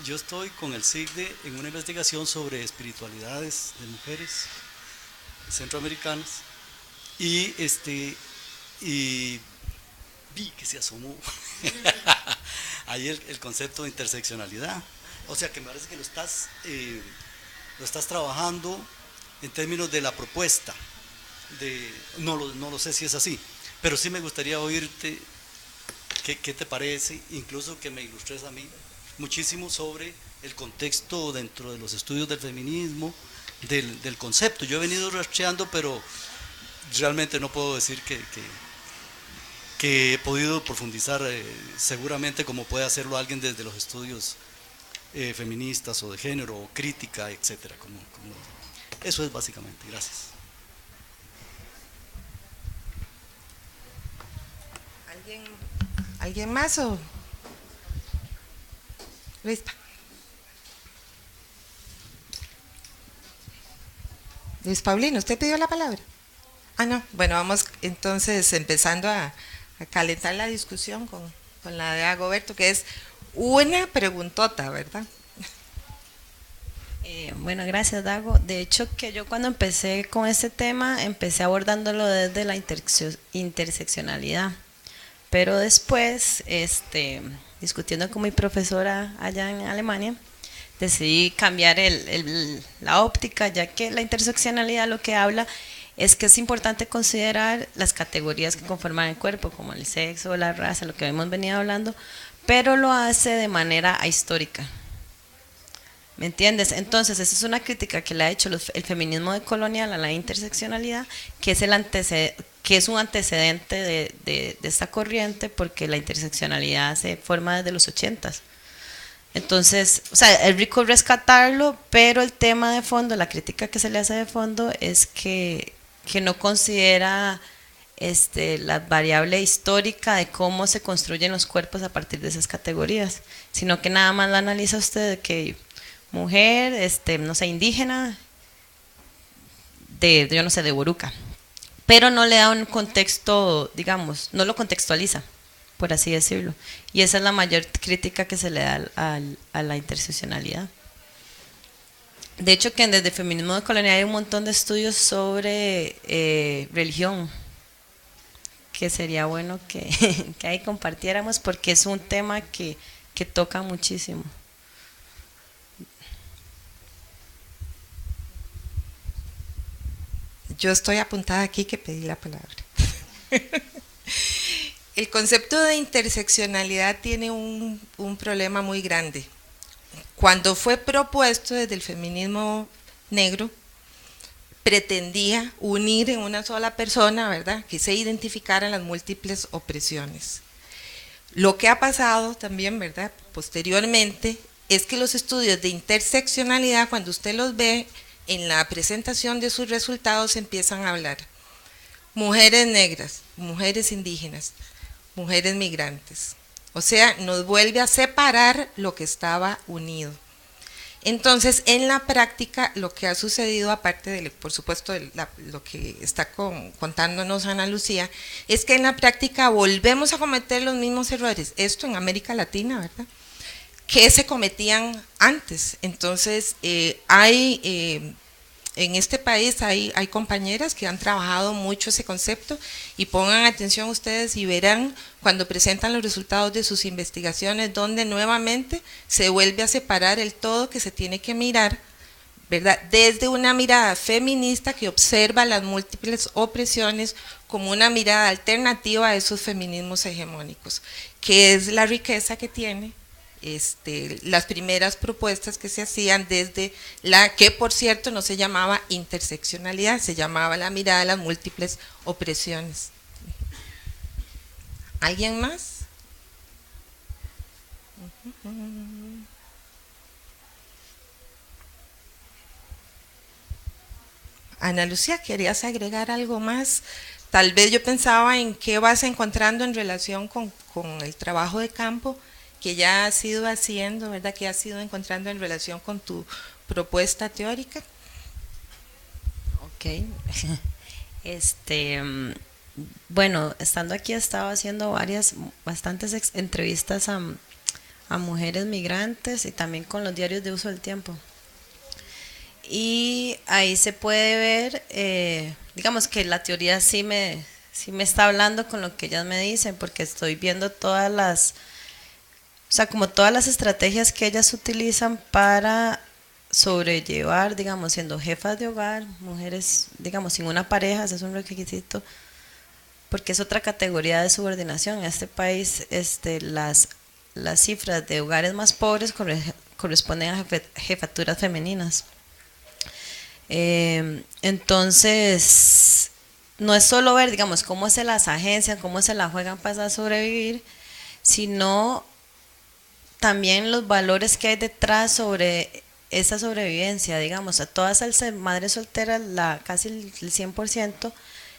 Yo estoy con el SIGDE en una investigación sobre espiritualidades de mujeres centroamericanas y vi que se asomó ahí el concepto de interseccionalidad. O sea que me parece que lo estás trabajando en términos de la propuesta. No lo sé si es así, pero sí me gustaría oírte qué te parece, incluso que me ilustres a mí muchísimo sobre el contexto dentro de los estudios del feminismo, del concepto. Yo he venido rastreando, pero realmente no puedo decir que he podido profundizar seguramente como puede hacerlo alguien desde los estudios feministas o de género o crítica, etcétera. Eso es básicamente. Gracias. ¿Alguien más o...? Luis Paulino, ¿usted pidió la palabra? No, bueno, vamos entonces empezando a calentar la discusión con la de Dagoberto, que es una preguntota, ¿verdad? Bueno, gracias, Dago. De hecho, que yo cuando empecé con este tema, empecé abordándolo desde la interseccionalidad, pero después, discutiendo con mi profesora allá en Alemania, decidí cambiar la óptica, ya que la interseccionalidad lo que habla es que es importante considerar las categorías que conforman el cuerpo, como el sexo, la raza, lo que hemos venido hablando, pero lo hace de manera ahistórica. ¿Me entiendes? Entonces, esa es una crítica que le ha hecho el feminismo decolonial a la interseccionalidad, que es un antecedente de esta corriente, porque la interseccionalidad se forma desde los 80s. Entonces, o sea, es rico rescatarlo, pero el tema de fondo, la crítica que se le hace de fondo es que no considera la variable histórica de cómo se construyen los cuerpos a partir de esas categorías, sino que nada más la analiza usted de que mujer, no sé, indígena, yo no sé, de Boruca, pero no le da un contexto, digamos, no lo contextualiza. por así decirlo. Y esa es la mayor crítica que se le da a la interseccionalidad. De hecho, que desde feminismo de colonial hay un montón de estudios sobre religión, que sería bueno que, que ahí compartiéramos, porque es un tema que toca muchísimo. Yo estoy apuntada aquí que pedí la palabra. El concepto de interseccionalidad tiene un problema muy grande. Cuando fue propuesto desde el feminismo negro, pretendía unir en una sola persona, ¿verdad?, que se identificaran las múltiples opresiones. Lo que ha pasado también, ¿verdad?, posteriormente, es que los estudios de interseccionalidad, cuando usted los ve en la presentación de sus resultados, empiezan a hablar mujeres negras, mujeres indígenas, mujeres migrantes. O sea, nos vuelve a separar lo que estaba unido. Entonces, en la práctica, lo que ha sucedido, aparte de, por supuesto, lo que está contándonos Ana Lucía, es que en la práctica volvemos a cometer los mismos errores, esto en América Latina, ¿verdad?, que se cometían antes. Entonces, en este país hay compañeras que han trabajado mucho ese concepto, y pongan atención ustedes y verán cuando presentan los resultados de sus investigaciones, donde nuevamente se vuelve a separar el todo que se tiene que mirar, ¿verdad?, desde una mirada feminista que observa las múltiples opresiones como una mirada alternativa a esos feminismos hegemónicos, que es la riqueza que tiene las primeras propuestas que se hacían desde la que, por cierto, no se llamaba interseccionalidad, se llamaba la mirada de las múltiples opresiones. ¿Alguien más? Ana Lucía, ¿querías agregar algo más? Tal vez yo pensaba en qué vas encontrando en relación con el trabajo de campo que ya has ido haciendo, ¿verdad?, que has ido encontrando en relación con tu propuesta teórica. Ok. Bueno, estando aquí he estado haciendo bastantes entrevistas a mujeres migrantes, y también con los diarios de uso del tiempo. Y ahí se puede ver, digamos que la teoría sí me está hablando con lo que ellas me dicen, porque estoy viendo como todas las estrategias que ellas utilizan para sobrellevar, digamos, siendo jefas de hogar, mujeres, digamos, sin una pareja, ese es un requisito, porque es otra categoría de subordinación. En este país, las cifras de hogares más pobres corresponden a jefaturas femeninas. Entonces, no es solo ver, digamos, cómo se las agencian, cómo se la juegan para sobrevivir, sino también los valores que hay detrás sobre esa sobrevivencia. Digamos, a todas las madres solteras, casi el 100%,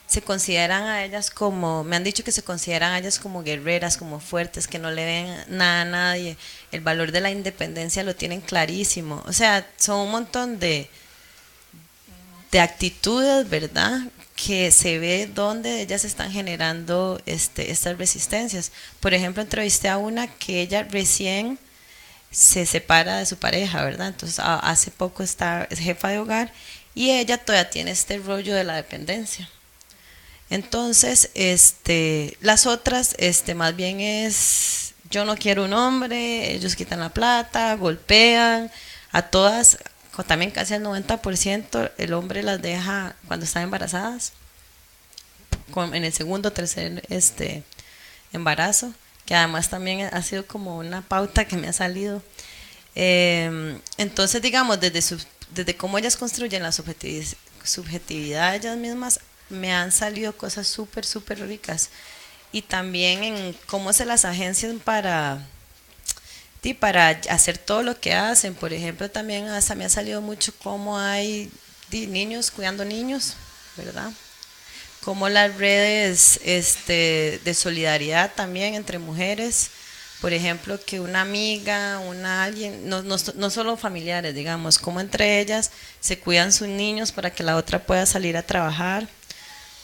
se consideran a ellas como, me han dicho que se consideran a ellas como guerreras, como fuertes, que no le ven nada a nadie. El valor de la independencia lo tienen clarísimo. O sea, son un montón de actitudes, ¿verdad?, que se ve donde ellas están generando estas resistencias. Por ejemplo, entrevisté a una que ella recién se separa de su pareja, ¿verdad? Entonces hace poco es jefa de hogar, y ella todavía tiene este rollo de la dependencia. Entonces, las otras, más bien es, yo no quiero un hombre, ellos quitan la plata, golpean a todas. También casi el 90% el hombre las deja cuando están embarazadas, en el segundo o tercer embarazo, que además también ha sido como una pauta que me ha salido. Entonces, digamos, desde cómo ellas construyen la subjetividad de ellas mismas, me han salido cosas súper, súper ricas. Y también en cómo se las agencian para hacer todo lo que hacen. Por ejemplo, también hasta me ha salido mucho cómo hay niños cuidando niños, ¿verdad? Como las redes de solidaridad también entre mujeres. Por ejemplo, que una amiga, alguien, no solo familiares, digamos, como entre ellas se cuidan sus niños para que la otra pueda salir a trabajar.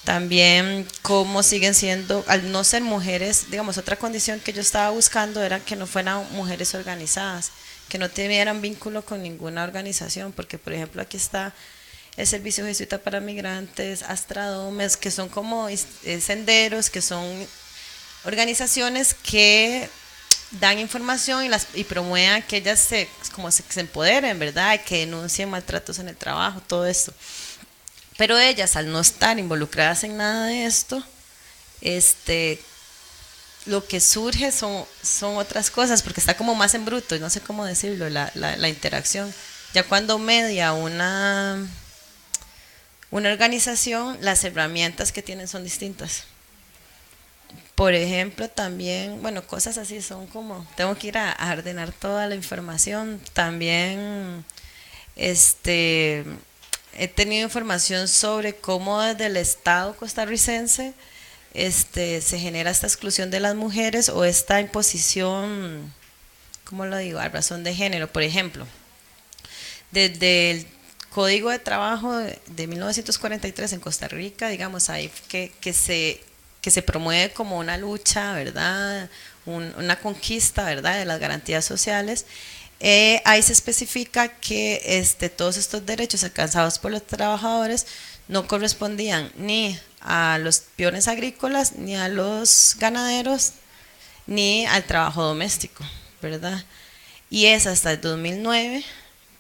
También cómo siguen siendo, al no ser mujeres, digamos, otra condición que yo estaba buscando era que no fueran mujeres organizadas, que no tuvieran vínculo con ninguna organización, porque por ejemplo aquí está el Servicio Jesuita para Migrantes, Astradomes, que son como senderos, que son organizaciones que dan información y promuevan que ellas se empoderen, ¿verdad? Y que denuncien maltratos en el trabajo, todo esto. Pero ellas, al no estar involucradas en nada de esto, lo que surge son otras cosas, porque está como más en bruto, no sé cómo decirlo, la interacción. Ya cuando media una organización, las herramientas que tienen son distintas. Por ejemplo, también, bueno, cosas así son como, tengo que ir a ordenar toda la información. También, he tenido información sobre cómo desde el Estado costarricense se genera esta exclusión de las mujeres o esta imposición, ¿cómo lo digo?, a razón de género. Por ejemplo, desde el Código de Trabajo de 1943 en Costa Rica, digamos, ahí que se promueve como una lucha, ¿verdad?, una conquista, ¿verdad?, de las garantías sociales. Ahí se especifica que todos estos derechos alcanzados por los trabajadores no correspondían ni a los peones agrícolas, ni a los ganaderos, ni al trabajo doméstico, ¿verdad? Y es hasta el 2009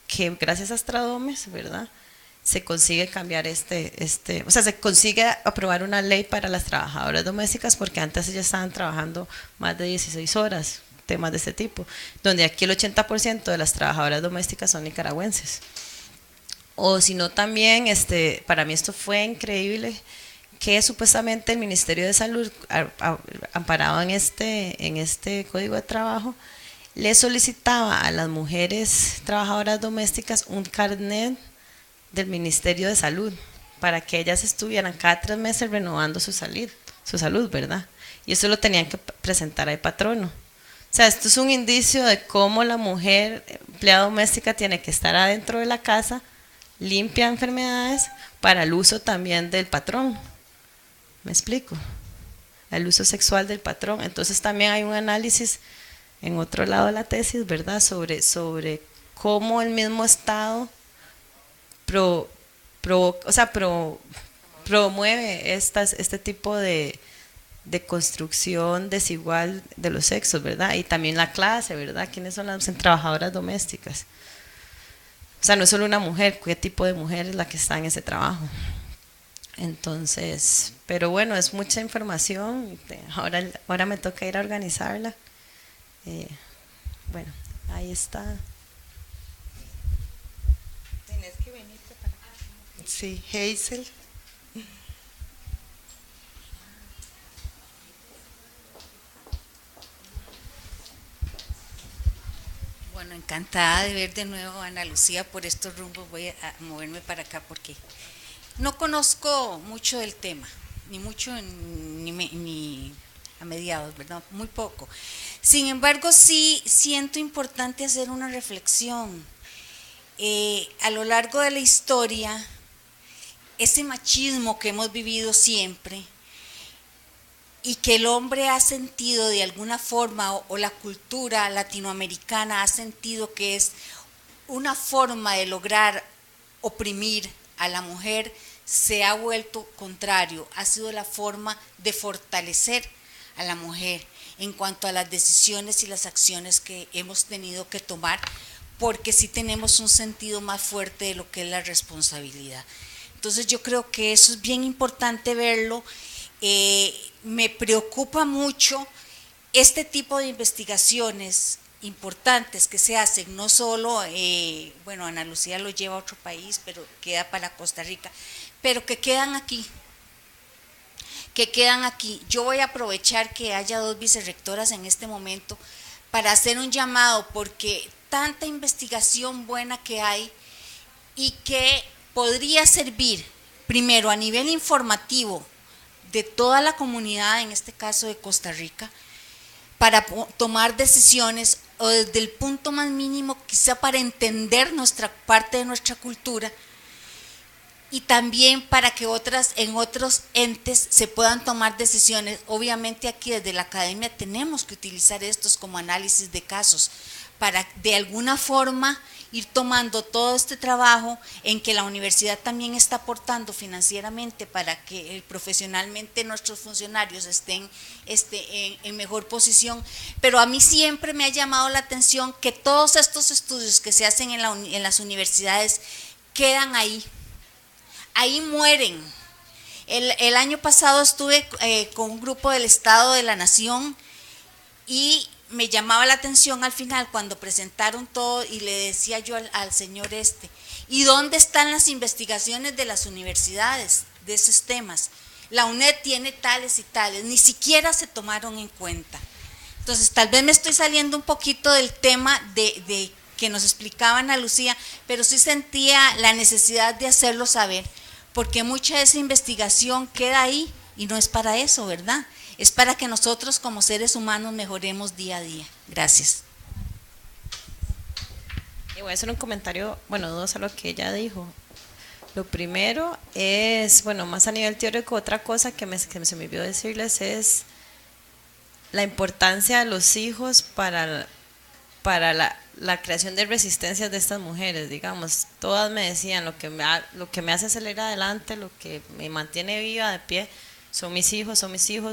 que gracias a Astradomes, ¿verdad?, se consigue cambiar o sea, se consigue aprobar una ley para las trabajadoras domésticas, porque antes ellas estaban trabajando más de 16 horas, temas de este tipo, donde aquí el 80% de las trabajadoras domésticas son nicaragüenses. O si no también, para mí esto fue increíble, que supuestamente el Ministerio de Salud, amparado en este Código de Trabajo, le solicitaba a las mujeres trabajadoras domésticas un carnet del Ministerio de Salud para que ellas estuvieran cada 3 meses renovando su salud, ¿verdad? Y eso lo tenían que presentar al patrono. O sea, esto es un indicio de cómo la mujer empleada doméstica tiene que estar adentro de la casa, limpia enfermedades, para el uso también del patrón. ¿Me explico? El uso sexual del patrón. Entonces también hay un análisis en otro lado de la tesis, ¿verdad?, sobre cómo el mismo Estado promueve este tipo de construcción desigual de los sexos, ¿verdad? Y también la clase, ¿verdad? ¿Quiénes son las trabajadoras domésticas? O sea, no es solo una mujer, ¿qué tipo de mujer es la que está en ese trabajo? Entonces, pero bueno, es mucha información, ahora me toca ir a organizarla. Bueno, ahí está. Tienes que venirte para acá. Sí, Hazel. Bueno, encantada de ver de nuevo a Ana Lucía por estos rumbos. Voy a moverme para acá porque no conozco mucho del tema, ni mucho ni a mediados, ¿verdad? Muy poco. Sin embargo, sí siento importante hacer una reflexión. A lo largo de la historia, ese machismo que hemos vivido siempre y que el hombre ha sentido de alguna forma, o la cultura latinoamericana ha sentido que es una forma de lograr oprimir a la mujer, se ha vuelto contrario, ha sido la forma de fortalecer a la mujer en cuanto a las decisiones y las acciones que hemos tenido que tomar, porque sí tenemos un sentido más fuerte de lo que es la responsabilidad. Entonces yo creo que eso es bien importante verlo. Me preocupa mucho este tipo de investigaciones importantes que se hacen, no solo, bueno, Ana Lucía lo lleva a otro país, pero queda para Costa Rica, pero que quedan aquí. Yo voy a aprovechar que haya 2 vicerrectoras en este momento para hacer un llamado, porque tanta investigación buena que hay y que podría servir, primero, a nivel informativo de toda la comunidad, en este caso de Costa Rica, para tomar decisiones, o desde el punto más mínimo, quizá para entender nuestra parte de nuestra cultura, y también para que en otros entes se puedan tomar decisiones. Obviamente aquí desde la academia tenemos que utilizar estos como análisis de casos para de alguna forma ir tomando todo este trabajo en que la universidad también está aportando financieramente para que profesionalmente nuestros funcionarios estén en mejor posición. Pero a mí siempre me ha llamado la atención que todos estos estudios que se hacen en las universidades quedan ahí mueren. El año pasado estuve con un grupo del Estado de la Nación y me llamaba la atención al final cuando presentaron todo y le decía yo al señor ¿y dónde están las investigaciones de las universidades de esos temas? La UNED tiene tales y tales, ni siquiera se tomaron en cuenta. Entonces tal vez me estoy saliendo un poquito del tema de que nos explicaba Ana Lucía, pero sí sentía la necesidad de hacerlo saber, porque mucha de esa investigación queda ahí y no es para eso, ¿verdad? Es para que nosotros como seres humanos mejoremos día a día. Gracias. Y voy a hacer un comentario, bueno, dos a lo que ella dijo. Lo primero es, bueno, más a nivel teórico, otra cosa que se me olvidó decirles es la importancia de los hijos para la creación de resistencias de estas mujeres, digamos. Todas me decían, lo que me hace salir adelante, lo que me mantiene viva de pie, son mis hijos,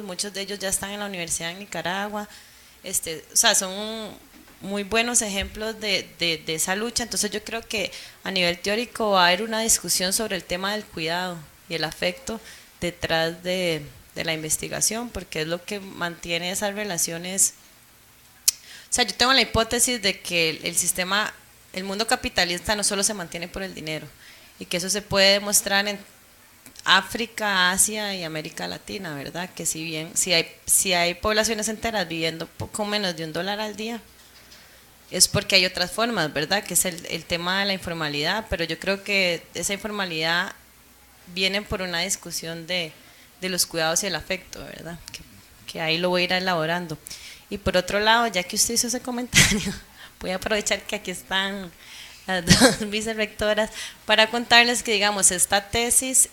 muchos de ellos ya están en la universidad en Nicaragua, o sea, son muy buenos ejemplos de esa lucha. Entonces yo creo que a nivel teórico va a haber una discusión sobre el tema del cuidado y el afecto detrás de la investigación, porque es lo que mantiene esas relaciones. O sea, yo tengo la hipótesis de que el mundo capitalista no solo se mantiene por el dinero, y que eso se puede demostrar en África, Asia y América Latina, ¿verdad? Que si hay poblaciones enteras viviendo poco menos de $1 al día, es porque hay otras formas, ¿verdad? Que es el tema de la informalidad, pero yo creo que esa informalidad viene por una discusión de los cuidados y el afecto, ¿verdad? Que ahí lo voy a ir elaborando. Y por otro lado, ya que usted hizo ese comentario, voy a aprovechar que aquí están las dos vicerrectoras para contarles que, digamos, esta tesis,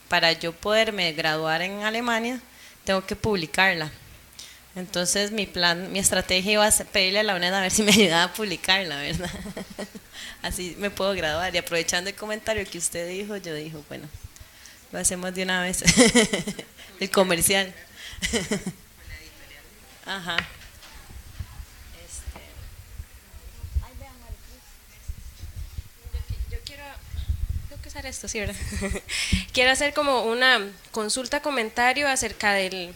para yo poderme graduar en Alemania, tengo que publicarla. Entonces mi estrategia iba a ser pedirle a la UNED a ver si me ayudaba a publicarla, ¿verdad? Así me puedo graduar. Y aprovechando el comentario que usted dijo, yo dije, bueno, lo hacemos de una vez. El comercial. Ajá. Yo tengo que usar esto, sí, ¿verdad? Quiero hacer como una consulta, comentario acerca del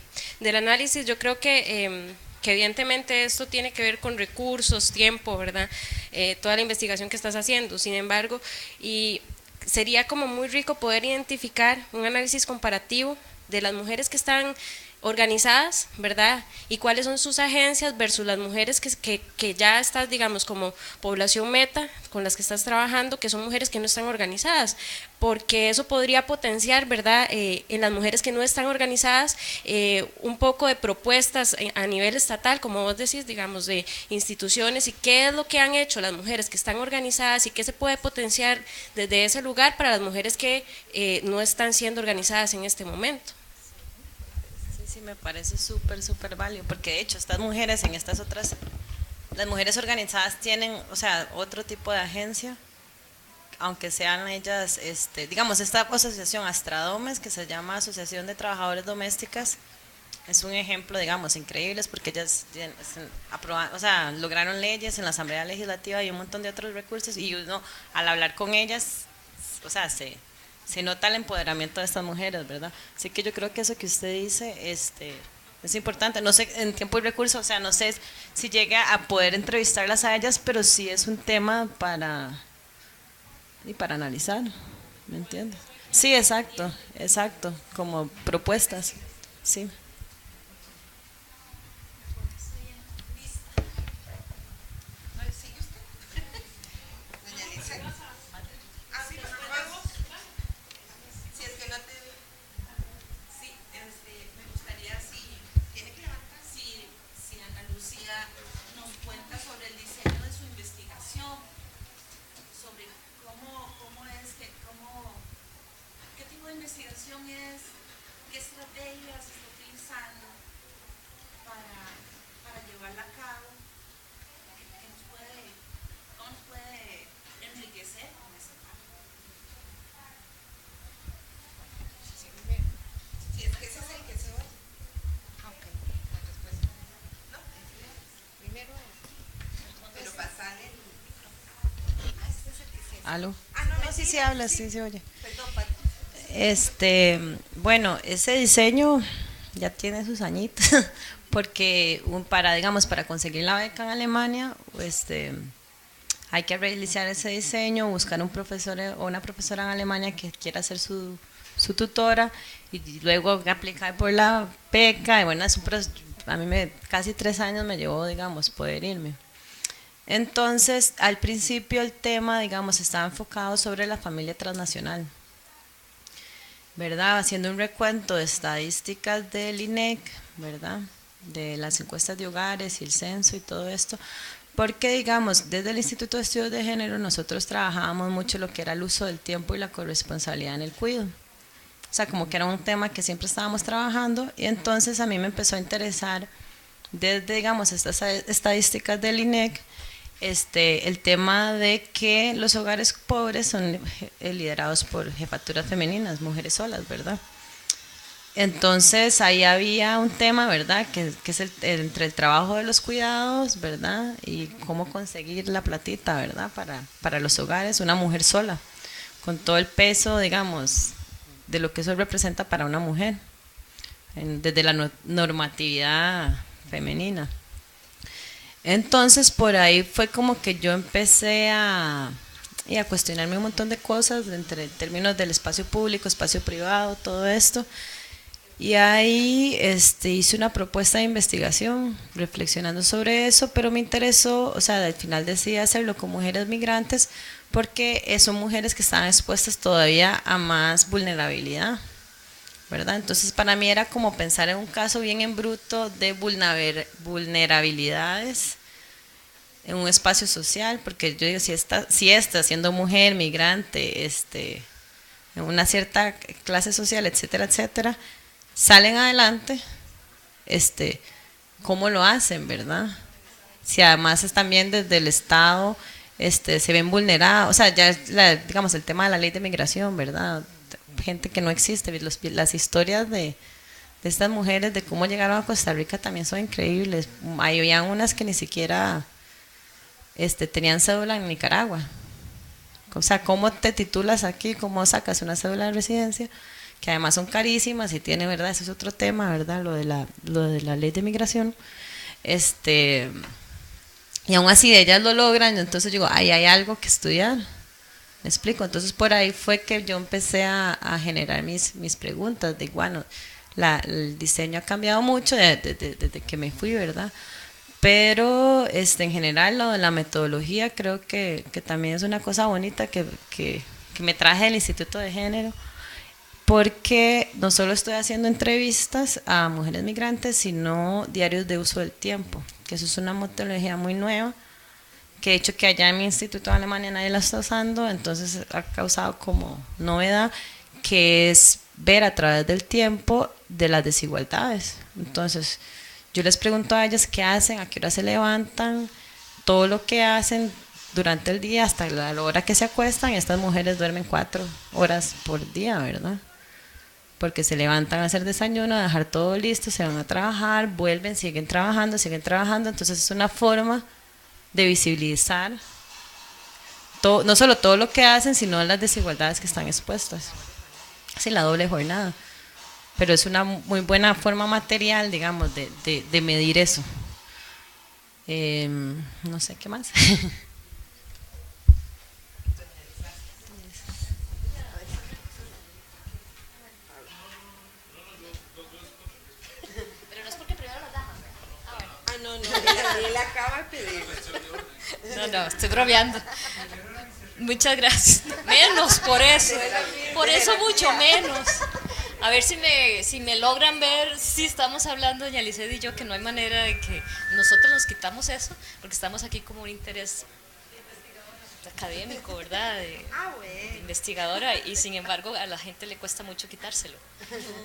análisis. Yo creo que evidentemente esto tiene que ver con recursos, tiempo, ¿verdad? Toda la investigación que estás haciendo. Sin embargo, y sería como muy rico poder identificar un análisis comparativo de las mujeres que están organizadas, ¿verdad? Y cuáles son sus agencias versus las mujeres que ya estás, digamos, como población meta con las que estás trabajando, que son mujeres que no están organizadas, porque eso podría potenciar, ¿verdad? En las mujeres que no están organizadas, un poco de propuestas a nivel estatal, como vos decís, digamos, de instituciones, y qué es lo que han hecho las mujeres que están organizadas y qué se puede potenciar desde ese lugar para las mujeres que no están siendo organizadas en este momento. Sí, me parece súper válido, porque de hecho estas mujeres en estas otras, las mujeres organizadas tienen, o sea, otro tipo de agencia, aunque sean ellas, digamos, esta asociación Astradomes, que se llama Asociación de Trabajadoras Domésticas, es un ejemplo, digamos, increíble, porque ellas lograron leyes en la Asamblea Legislativa y un montón de otros recursos, y uno, al hablar con ellas, o sea, se nota el empoderamiento de estas mujeres, ¿verdad? Así que yo creo que eso que usted dice es importante. No sé, en tiempo y recursos, o sea, no sé si llega a poder entrevistarlas a ellas, pero sí es un tema para analizar, ¿me entiendes? Sí, exacto, como propuestas, sí. ¿Aló? No, sí, sí habla, sí se oye. Bueno, ese diseño ya tiene sus añitos, porque digamos, para conseguir la beca en Alemania, hay que realizar ese diseño, buscar un profesor o una profesora en Alemania que quiera ser su tutora y luego aplicar por la beca. Y bueno, a mí casi 3 años me llevó, digamos, poder irme. Entonces, al principio el tema, digamos, estaba enfocado sobre la familia transnacional, ¿verdad? Haciendo un recuento de estadísticas del INEC, ¿verdad? De las encuestas de hogares y el censo y todo esto, porque, digamos, desde el Instituto de Estudios de Género nosotros trabajábamos mucho lo que era el uso del tiempo y la corresponsabilidad en el cuidado. O sea, como que era un tema que siempre estábamos trabajando, y entonces a mí me empezó a interesar desde, digamos, estas estadísticas del INEC, el tema de que los hogares pobres son liderados por jefaturas femeninas, mujeres solas, ¿verdad? Entonces ahí había un tema, ¿verdad? Que es entre el trabajo de los cuidados, ¿verdad? Y cómo conseguir la platita, ¿verdad? Para los hogares, una mujer sola, con todo el peso, digamos, de lo que eso representa para una mujer, desde la normatividad femenina. Entonces por ahí fue como que yo empecé a cuestionarme un montón de cosas entre términos del espacio público, espacio privado, todo esto. Y ahí hice una propuesta de investigación reflexionando sobre eso, pero me interesó, o sea, al final decidí hacerlo con mujeres migrantes porque son mujeres que están expuestas todavía a más vulnerabilidad, ¿verdad? Entonces para mí era como pensar en un caso bien en bruto de vulnerabilidades en un espacio social, porque yo digo, si esta siendo mujer, migrante, en una cierta clase social, etcétera, etcétera, salen adelante, ¿cómo lo hacen, verdad? Si además es también desde el Estado, se ven vulnerados, o sea, ya digamos el tema de la ley de migración, ¿verdad? Gente que no existe, las historias de estas mujeres, de cómo llegaron a Costa Rica también son increíbles. Había unas que ni siquiera tenían cédula en Nicaragua. O sea, ¿cómo te titulas aquí? ¿Cómo sacas una cédula de residencia? Que además son carísimas y tiene, ¿verdad? Ese es otro tema, ¿verdad? Lo de la ley de migración. Y aún así ellas lo logran, entonces digo, ahí hay algo que estudiar. ¿Me explico? Entonces por ahí fue que yo empecé a generar mis preguntas. De bueno, el diseño ha cambiado mucho desde que me fui, ¿verdad? Pero en general lo de la metodología creo que también es una cosa bonita que me traje del Instituto de Género, porque no solo estoy haciendo entrevistas a mujeres migrantes, sino diarios de uso del tiempo, que eso es una metodología muy nueva, que de hecho que allá en mi instituto en Alemania nadie la está usando, entonces ha causado como novedad, que es ver a través del tiempo de las desigualdades. Entonces yo les pregunto a ellas qué hacen, a qué hora se levantan, todo lo que hacen durante el día hasta la hora que se acuestan, y estas mujeres duermen 4 horas por día, ¿verdad? Porque se levantan a hacer desayuno, a dejar todo listo, se van a trabajar, vuelven, siguen trabajando, entonces es una forma de visibilizar no solo todo lo que hacen, sino las desigualdades que están expuestas. Sí, la doble jornada. Pero es una muy buena forma material, digamos, de medir eso. No sé, ¿qué más? Pero no es porque primero las damas. No, él acaba de pedir. No, estoy bromeando. Muchas gracias. Menos por eso. Por eso mucho menos. A ver si me logran ver si estamos hablando, doña Lisset y yo, que no hay manera de que nosotros nos quitamos eso, porque estamos aquí como un interés académico, ¿verdad? De investigadora, y sin embargo a la gente le cuesta mucho quitárselo.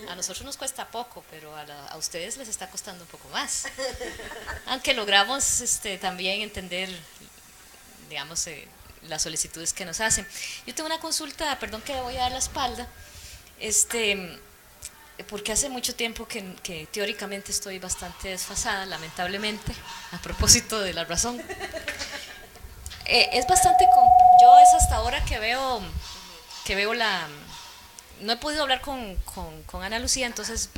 A nosotros nos cuesta poco, pero a ustedes les está costando un poco más. Aunque logramos también entender, digamos, las solicitudes que nos hacen. Yo tengo una consulta, perdón que voy a dar la espalda, porque hace mucho tiempo que teóricamente estoy bastante desfasada, lamentablemente, a propósito de la razón. Es bastante yo es hasta ahora que veo la... No he podido hablar con Ana Lucía, entonces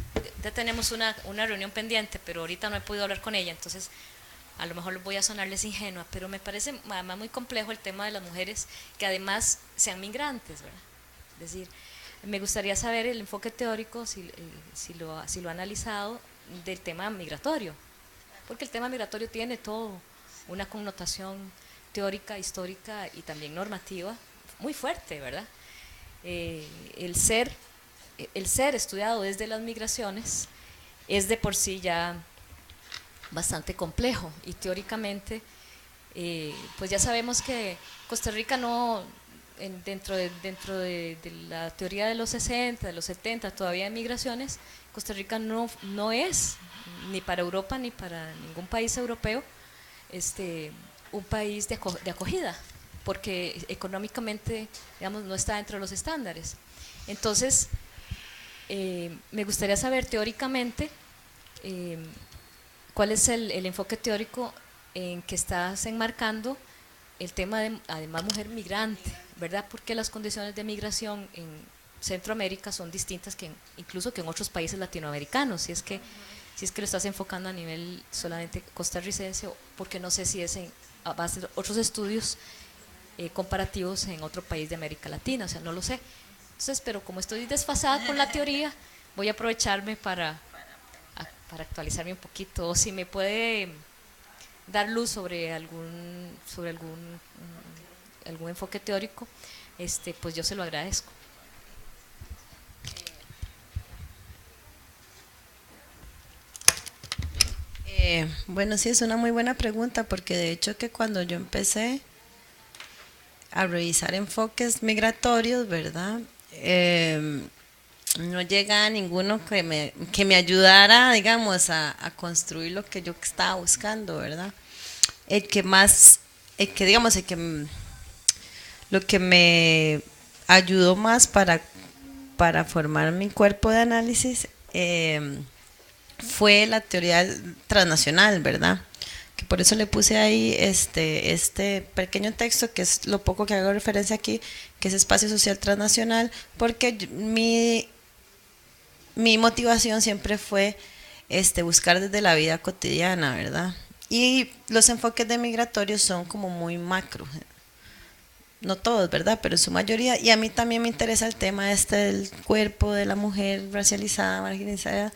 ya tenemos una reunión pendiente, pero ahorita no he podido hablar con ella, entonces a lo mejor voy a sonarles ingenua, pero me parece además muy complejo el tema de las mujeres que además sean migrantes, ¿verdad? Es decir, me gustaría saber el enfoque teórico, si lo ha analizado, del tema migratorio, porque el tema migratorio tiene todo una connotación teórica, histórica y también normativa muy fuerte, ¿verdad? El ser estudiado desde las migraciones es de por sí ya bastante complejo y teóricamente pues ya sabemos que Costa Rica no, dentro de la teoría de los 60, de los 70 todavía de migraciones, Costa Rica no es ni para Europa ni para ningún país europeo un país de acogida, porque económicamente, digamos, no está dentro de los estándares. Entonces, me gustaría saber teóricamente cuál es el enfoque teórico en que estás enmarcando el tema de, además, mujer migrante, ¿verdad? Porque las condiciones de migración en Centroamérica son distintas incluso que en otros países latinoamericanos, si es que lo estás enfocando a nivel solamente costarricense, porque no sé si es a base de otros estudios comparativos en otro país de América Latina, o sea, no lo sé. Entonces, pero como estoy desfasada con la teoría, voy a aprovecharme para actualizarme un poquito, o si me puede dar luz sobre algún enfoque teórico, pues yo se lo agradezco. Bueno, sí, es una muy buena pregunta, porque de hecho que cuando yo empecé a revisar enfoques migratorios, ¿verdad? No llegaba ninguno que me ayudara, digamos, a construir lo que yo estaba buscando, ¿verdad? Lo que me ayudó más para formar mi cuerpo de análisis fue la teoría transnacional, ¿verdad? Que por eso le puse ahí este pequeño texto, que es lo poco que hago referencia aquí, que es espacio social transnacional, porque mi motivación siempre fue buscar desde la vida cotidiana, ¿verdad? Y los enfoques de migratorios son como muy macro, no todos, ¿verdad? Pero en su mayoría, y a mí también me interesa el tema del cuerpo de la mujer racializada, marginalizada,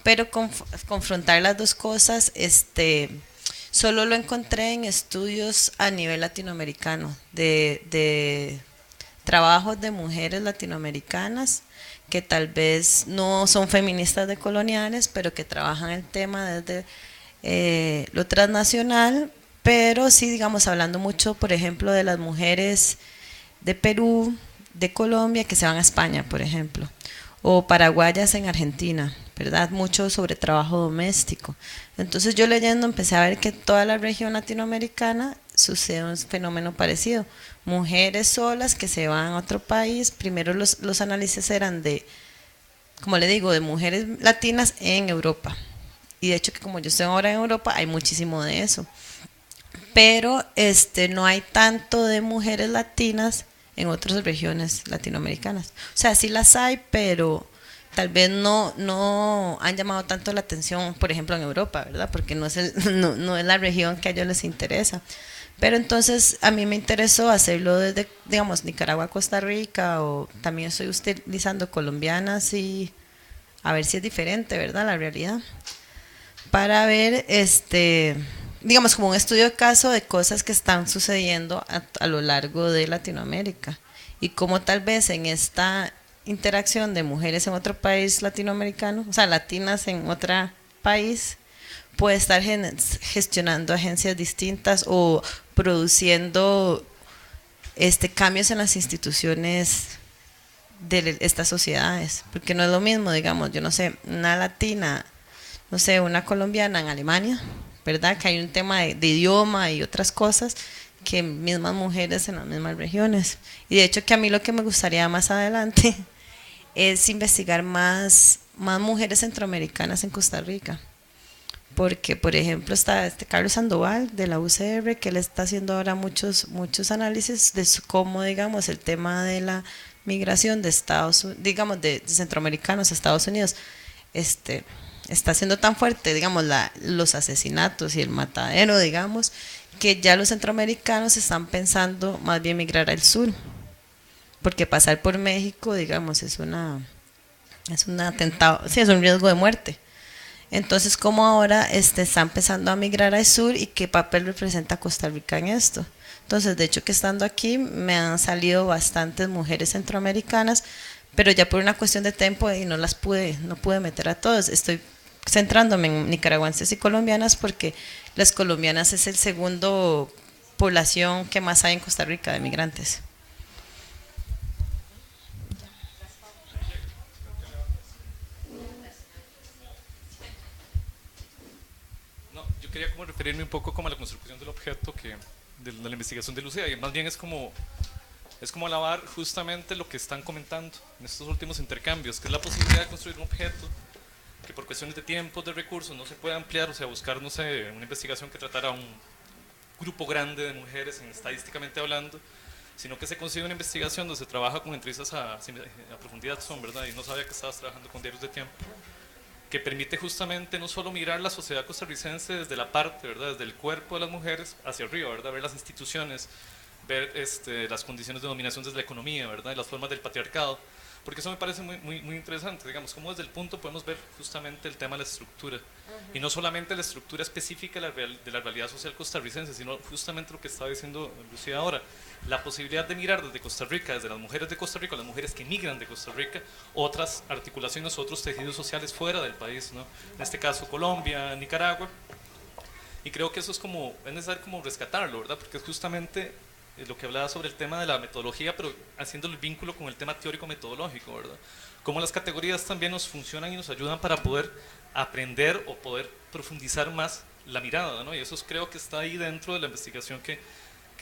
pero confrontar las dos cosas, solo lo encontré en estudios a nivel latinoamericano, de trabajos de mujeres latinoamericanas que tal vez no son feministas decoloniales, pero que trabajan el tema desde lo transnacional, pero sí, digamos, hablando mucho, por ejemplo, de las mujeres de Perú, de Colombia, que se van a España, por ejemplo, o paraguayas en Argentina, ¿verdad? Mucho sobre trabajo doméstico. Entonces yo leyendo empecé a ver que en toda la región latinoamericana sucede un fenómeno parecido. Mujeres solas que se van a otro país. Primero los análisis eran como le digo, de mujeres latinas en Europa. Y de hecho que como yo estoy ahora en Europa hay muchísimo de eso. Pero no hay tanto de mujeres latinas en otras regiones latinoamericanas. O sea, sí las hay, pero tal vez no han llamado tanto la atención, por ejemplo, en Europa, ¿verdad? Porque no es la región que a ellos les interesa. Pero entonces a mí me interesó hacerlo desde, digamos, Nicaragua, Costa Rica, o también estoy utilizando colombianas, y a ver si es diferente, ¿verdad? La realidad. Para ver, digamos, como un estudio de caso de cosas que están sucediendo a lo largo de Latinoamérica, y cómo tal vez en esta interacción de mujeres en otro país latinoamericano, o sea, latinas en otro país, puede estar gestionando agencias distintas o produciendo cambios en las instituciones de estas sociedades, porque no es lo mismo, digamos, yo no sé, una latina, no sé, una colombiana en Alemania, ¿verdad? Que hay un tema de idioma y otras cosas, que mismas mujeres en las mismas regiones. Y de hecho que a mí lo que me gustaría más adelante es investigar más mujeres centroamericanas en Costa Rica, porque por ejemplo está Carlos Sandoval de la UCR, que él está haciendo ahora muchos análisis de cómo, digamos, el tema de la migración de digamos, de centroamericanos a Estados Unidos, está siendo tan fuerte, digamos, los asesinatos y el matadero, digamos, que ya los centroamericanos están pensando más bien migrar al sur, porque pasar por México, digamos, es un atentado, sí, es un riesgo de muerte. Entonces, como ahora está empezando a migrar al sur y qué papel representa Costa Rica en esto. Entonces, de hecho que estando aquí me han salido bastantes mujeres centroamericanas, pero ya por una cuestión de tiempo y no pude meter a todos. Estoy centrándome en nicaragüenses y colombianas porque las colombianas es el segundo población que más hay en Costa Rica de migrantes. Quería como referirme un poco como a la construcción del objeto de la investigación de Lucía, y más bien es como alabar justamente lo que están comentando en estos últimos intercambios, que es la posibilidad de construir un objeto que por cuestiones de tiempo, de recursos, no se puede ampliar, o sea, buscar, no sé, una investigación que tratara a un grupo grande de mujeres, estadísticamente hablando, sino que se consigue una investigación donde se trabaja con entrevistas a profundidad, ¿verdad? Y no sabía que estabas trabajando con diarios de tiempo, que permite justamente no solo mirar la sociedad costarricense desde la parte, ¿verdad?, desde el cuerpo de las mujeres hacia arriba, ¿verdad?, ver las instituciones, ver las condiciones de dominación desde la economía, ¿verdad?, y las formas del patriarcado, porque eso me parece muy interesante, digamos, cómo desde el punto podemos ver justamente el tema de la estructura, y no solamente la estructura específica de la realidad social costarricense, sino justamente lo que estaba diciendo Lucía ahora, la posibilidad de mirar desde Costa Rica, desde las mujeres de Costa Rica, las mujeres que migran de Costa Rica, otras articulaciones, otros tejidos sociales fuera del país, ¿no? En este caso Colombia, Nicaragua, y creo que eso es necesario como rescatarlo, ¿verdad? Porque es justamente lo que hablaba sobre el tema de la metodología, pero haciendo el vínculo con el tema teórico-metodológico, ¿verdad? Cómo las categorías también nos funcionan y nos ayudan para poder aprender o poder profundizar más la mirada, ¿no? Y eso creo que está ahí dentro de la investigación que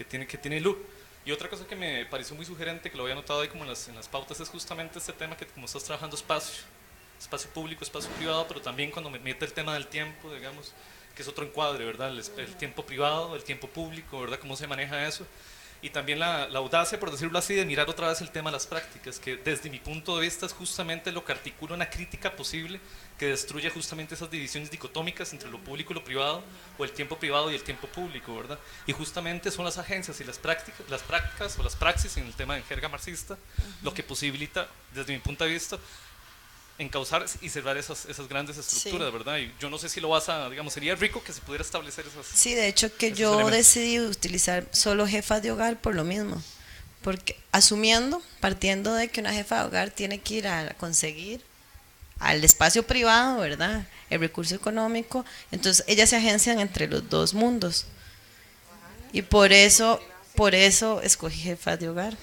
tiene Lu. Y otra cosa que me pareció muy sugerente, que lo había notado ahí como en las pautas, es justamente este tema que como estás trabajando espacio público, espacio privado, pero también cuando me mete el tema del tiempo, digamos, que es otro encuadre, ¿verdad? El tiempo privado, el tiempo público, ¿verdad? Cómo se maneja eso. Y también la audacia, por decirlo así, de mirar otra vez el tema de las prácticas, que desde mi punto de vista es justamente lo que articula una crítica posible que destruye justamente esas divisiones dicotómicas entre lo público y lo privado, o el tiempo privado y el tiempo público, ¿verdad? Y justamente son las agencias y las prácticas o las praxis en el tema de jerga marxista, lo que posibilita, desde mi punto de vista, encauzar y cerrar esas grandes estructuras, sí, ¿verdad? Y yo no sé si lo vas a, digamos, sería rico que se pudiera establecer esas. Sí, de hecho que yo elementos. Decidí utilizar solo jefas de hogar por lo mismo, porque partiendo de que una jefa de hogar tiene que ir a conseguir al espacio privado, ¿verdad?, el recurso económico, entonces ellas se agencian entre los dos mundos, y por eso escogí jefas de hogar.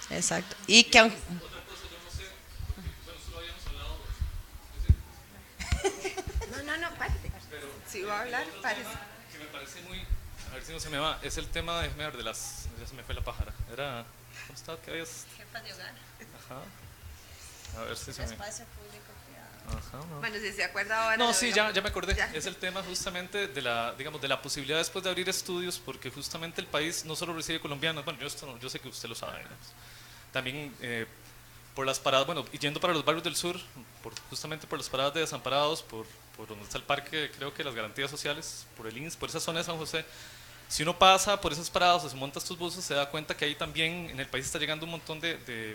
Exacto. Y que aunque no, párate. Si va a hablar, párese. Que me parece muy, a ver si no se me va, es el tema de ya se me fue la pájara. Era, ¿cómo estaba? ¿Qué habías? Jefa de hogar. Ajá. A ver si se me. Espacio público privado. Ajá. No. Bueno, si se acuerda ahora. No, sí, ya me acordé. Ya. Es el tema justamente de la posibilidad después de abrir estudios, porque justamente el país no solo recibe colombianos, bueno, yo sé que usted lo sabe, ¿no? También por las paradas, bueno, yendo para los barrios del sur, justamente por las paradas de desamparados, por donde está el parque, creo que las garantías sociales, por el INS, por esa zona de San José, si uno pasa por esas paradas o se monta estos buses, se da cuenta que ahí también en el país está llegando un montón de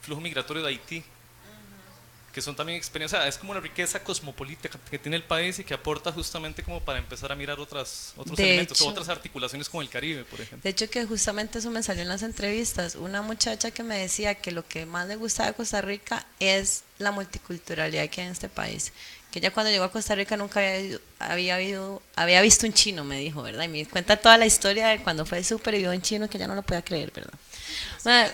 flujo migratorio de Haití, que son también experiencias, o sea, es como una riqueza cosmopolita que tiene el país y que aporta justamente como para empezar a mirar otros elementos, o otras articulaciones con el Caribe, por ejemplo. De hecho que justamente eso me salió en las entrevistas, una muchacha que me decía que lo que más le gustaba de Costa Rica es la multiculturalidad que hay en este país, que ella cuando llegó a Costa Rica nunca había visto un chino, me dijo, ¿verdad? Y me cuenta toda la historia de cuando fue al súper y vio un chino que ya no lo podía creer, ¿verdad? Bueno,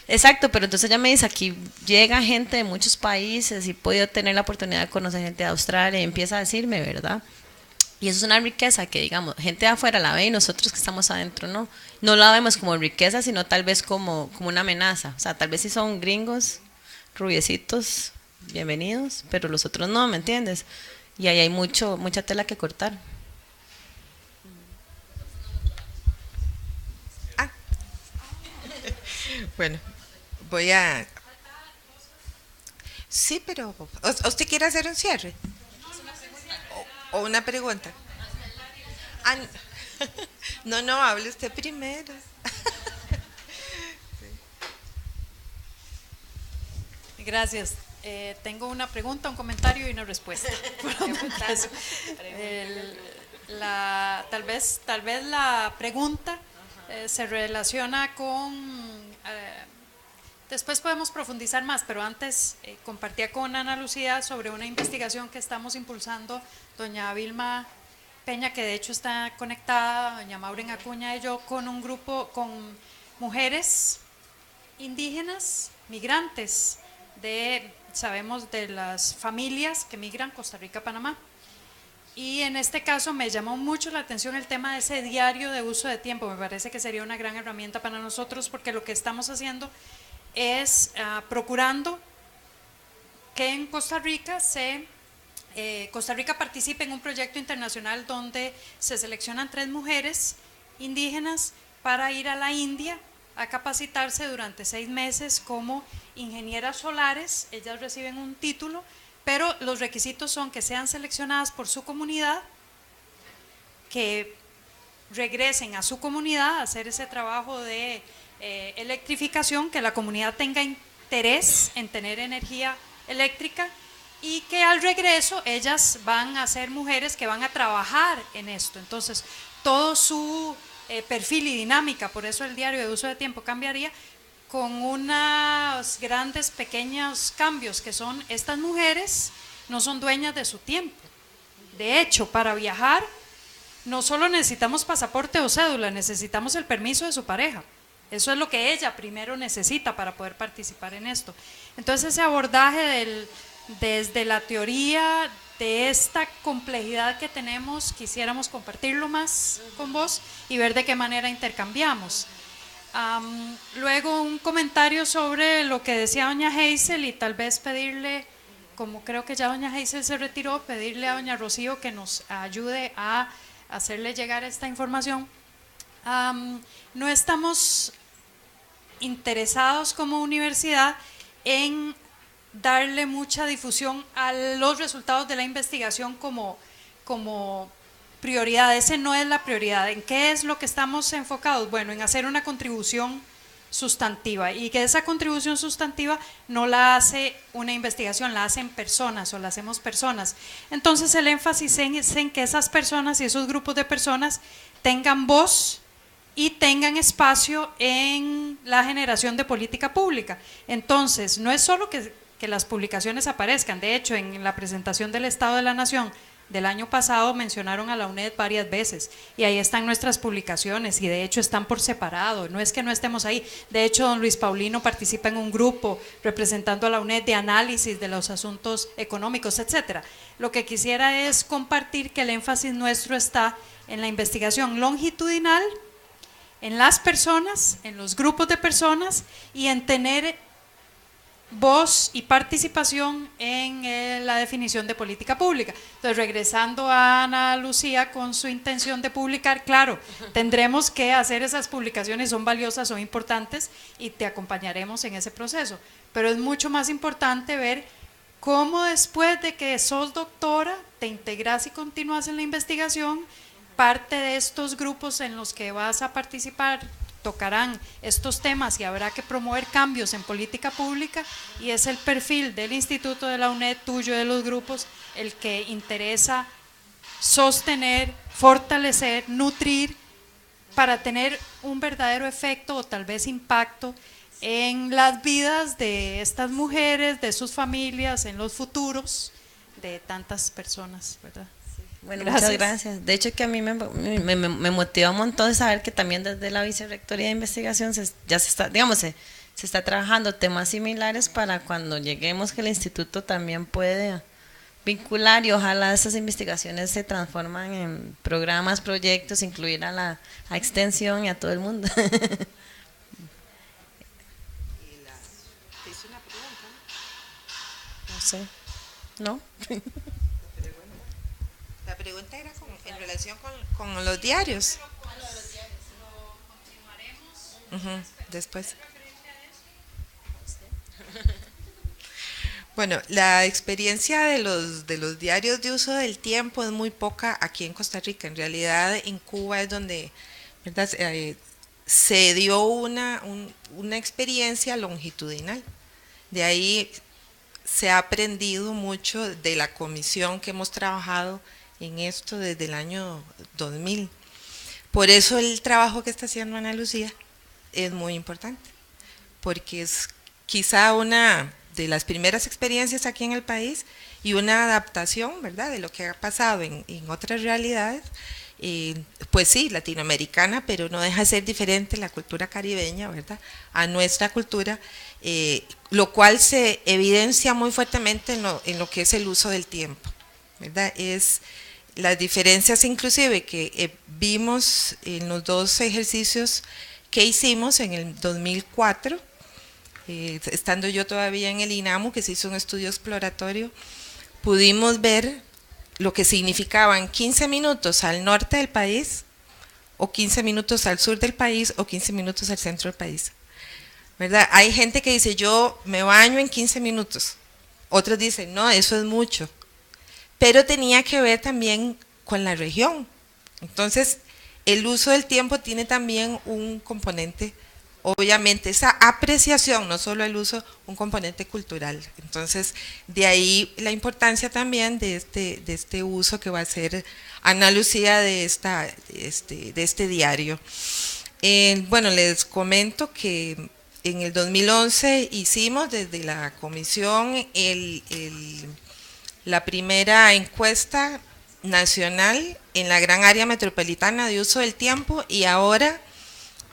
exacto, pero entonces ella me dice, aquí llega gente de muchos países y he podido tener la oportunidad de conocer gente de Australia, y empieza a decirme, ¿verdad? Y eso es una riqueza que, digamos, gente de afuera la ve y nosotros que estamos adentro no la vemos como riqueza, sino tal vez como una amenaza. O sea, tal vez si son gringos, rubiecitos, bienvenidos, pero los otros no, ¿me entiendes? Y ahí hay mucha tela que cortar. Bueno, voy a... Sí, pero ¿usted quiere hacer un cierre? ¿O una pregunta? Ah, no, hable usted primero. Gracias. Tengo una pregunta, un comentario y una respuesta. Tal vez la pregunta se relaciona con... después podemos profundizar más, pero antes compartía con Ana Lucía sobre una investigación que estamos impulsando, doña Vilma Peña, que de hecho está conectada, doña Maureen Acuña y yo, con un grupo, con mujeres indígenas, migrantes, sabemos de las familias que migran Costa Rica a Panamá. Y en este caso me llamó mucho la atención el tema de ese diario de uso de tiempo. Me parece que sería una gran herramienta para nosotros, porque lo que estamos haciendo es procurando que en Costa Rica Costa Rica participe en un proyecto internacional donde se seleccionan 3 mujeres indígenas para ir a la India a capacitarse durante 6 meses como ingenieras solares. Ellas reciben un título, pero los requisitos son que sean seleccionadas por su comunidad, que regresen a su comunidad a hacer ese trabajo de electrificación, que la comunidad tenga interés en tener energía eléctrica, y que al regreso ellas van a ser mujeres que van a trabajar en esto. Entonces, todo su perfil y dinámica, por eso el diario de uso de tiempo cambiaría, con unos grandes pequeños cambios, que son: estas mujeres no son dueñas de su tiempo. De hecho, para viajar no solo necesitamos pasaporte o cédula, necesitamos el permiso de su pareja. Eso es lo que ella primero necesita para poder participar en esto. Entonces, ese abordaje desde la teoría de esta complejidad que tenemos, quisiéramos compartirlo más con vos y ver de qué manera intercambiamos. Luego, un comentario sobre lo que decía doña Hazel, y tal vez pedirle, como creo que ya doña Hazel se retiró, pedirle a doña Rocío que nos ayude a hacerle llegar esta información. No estamos interesados como universidad en darle mucha difusión a los resultados de la investigación como prioridad. Ese no es la prioridad. ¿En qué es lo que estamos enfocados? Bueno, en hacer una contribución sustantiva, y que esa contribución sustantiva no la hace una investigación, la hacen personas, o la hacemos personas. Entonces, el énfasis es en que esas personas y esos grupos de personas tengan voz y tengan espacio en la generación de política pública. Entonces, no es solo que las publicaciones aparezcan. De hecho, en la presentación del Estado de la Nación del año pasado mencionaron a la UNED varias veces, y ahí están nuestras publicaciones, y de hecho están por separado. No es que no estemos ahí. De hecho, don Luis Paulino participa en un grupo representando a la UNED de análisis de los asuntos económicos, etcétera. Lo que quisiera es compartir que el énfasis nuestro está en la investigación longitudinal, en las personas, en los grupos de personas, y en tener voz y participación en la definición de política pública. Entonces, regresando a Ana Lucía con su intención de publicar, claro, tendremos que hacer esas publicaciones, son valiosas, son importantes, y te acompañaremos en ese proceso, pero es mucho más importante ver cómo después de que sos doctora, te integras y continúas en la investigación. Parte de estos grupos en los que vas a participar tocarán estos temas y habrá que promover cambios en política pública, y es el perfil del instituto, de la UNED, tuyo, de los grupos, el que interesa sostener, fortalecer, nutrir, para tener un verdadero efecto o tal vez impacto en las vidas de estas mujeres, de sus familias, en los futuros de tantas personas, ¿verdad? Bueno, muchas gracias. De hecho, que a mí me motiva un montón saber que también desde la Vicerrectoría de Investigación se está trabajando temas similares para cuando lleguemos, que el instituto también puede vincular y ojalá estas investigaciones se transforman en programas, proyectos, incluir a Extensión y a todo el mundo. No sé, ¿no? La pregunta era en relación con los diarios. Después. Bueno, la experiencia de los diarios de uso del tiempo es muy poca aquí en Costa Rica. En realidad, en Cuba es donde, ¿verdad?, se dio una experiencia longitudinal. De ahí se ha aprendido mucho de la comisión que hemos trabajado en esto desde el año 2000. Por eso el trabajo que está haciendo Ana Lucía es muy importante, porque es quizá una de las primeras experiencias aquí en el país y una adaptación, ¿verdad?, de lo que ha pasado en otras realidades, pues sí, latinoamericana, pero no deja de ser diferente la cultura caribeña, ¿verdad?, a nuestra cultura, lo cual se evidencia muy fuertemente en lo que es el uso del tiempo, ¿verdad? Es las diferencias inclusive que vimos en los dos ejercicios que hicimos en el 2004, estando yo todavía en el INAMU, que se hizo un estudio exploratorio, pudimos ver lo que significaban 15 minutos al norte del país, o 15 minutos al sur del país, o 15 minutos al centro del país, ¿verdad? Hay gente que dice, yo me baño en 15 minutos, otros dicen, no, eso es mucho, pero tenía que ver también con la región. Entonces, el uso del tiempo tiene también un componente, obviamente, esa apreciación, no solo el uso, un componente cultural. Entonces, de ahí la importancia también de este uso que va a hacer Ana Lucía de este diario. Bueno, les comento que en el 2011 hicimos desde la comisión la primera encuesta nacional en la gran área metropolitana de uso del tiempo, y ahora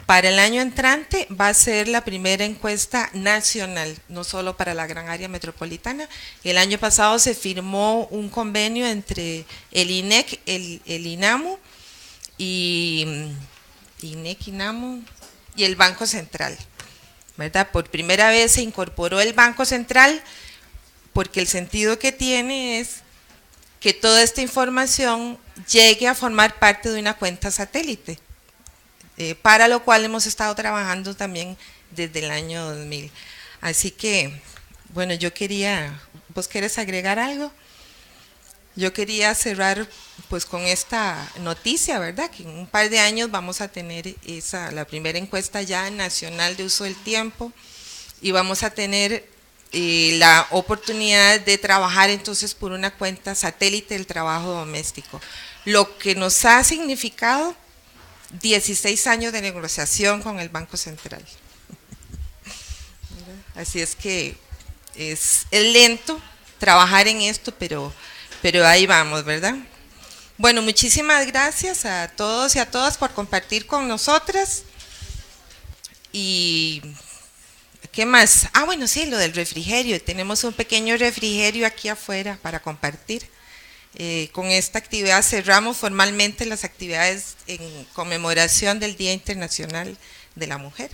para el año entrante va a ser la primera encuesta nacional, no solo para la gran área metropolitana. El año pasado se firmó un convenio entre el INEC, el INAMU y el Banco Central, ¿verdad? Por primera vez se incorporó el Banco Central, porque el sentido que tiene es que toda esta información llegue a formar parte de una cuenta satélite, para lo cual hemos estado trabajando también desde el año 2000. Así que, bueno, ¿vos querés agregar algo? Yo quería cerrar pues con esta noticia, ¿verdad?, que en un par de años vamos a tener la primera encuesta ya nacional de uso del tiempo, y vamos a tener la oportunidad de trabajar entonces por una cuenta satélite del trabajo doméstico, lo que nos ha significado 16 años de negociación con el Banco Central. Así es que es lento trabajar en esto, pero ahí vamos, ¿verdad? Bueno, muchísimas gracias a todos y a todas por compartir con nosotras. Y ¿qué más? Ah, bueno, sí, lo del refrigerio. Tenemos un pequeño refrigerio aquí afuera para compartir. Con esta actividad cerramos formalmente las actividades en conmemoración del Día Internacional de la Mujer.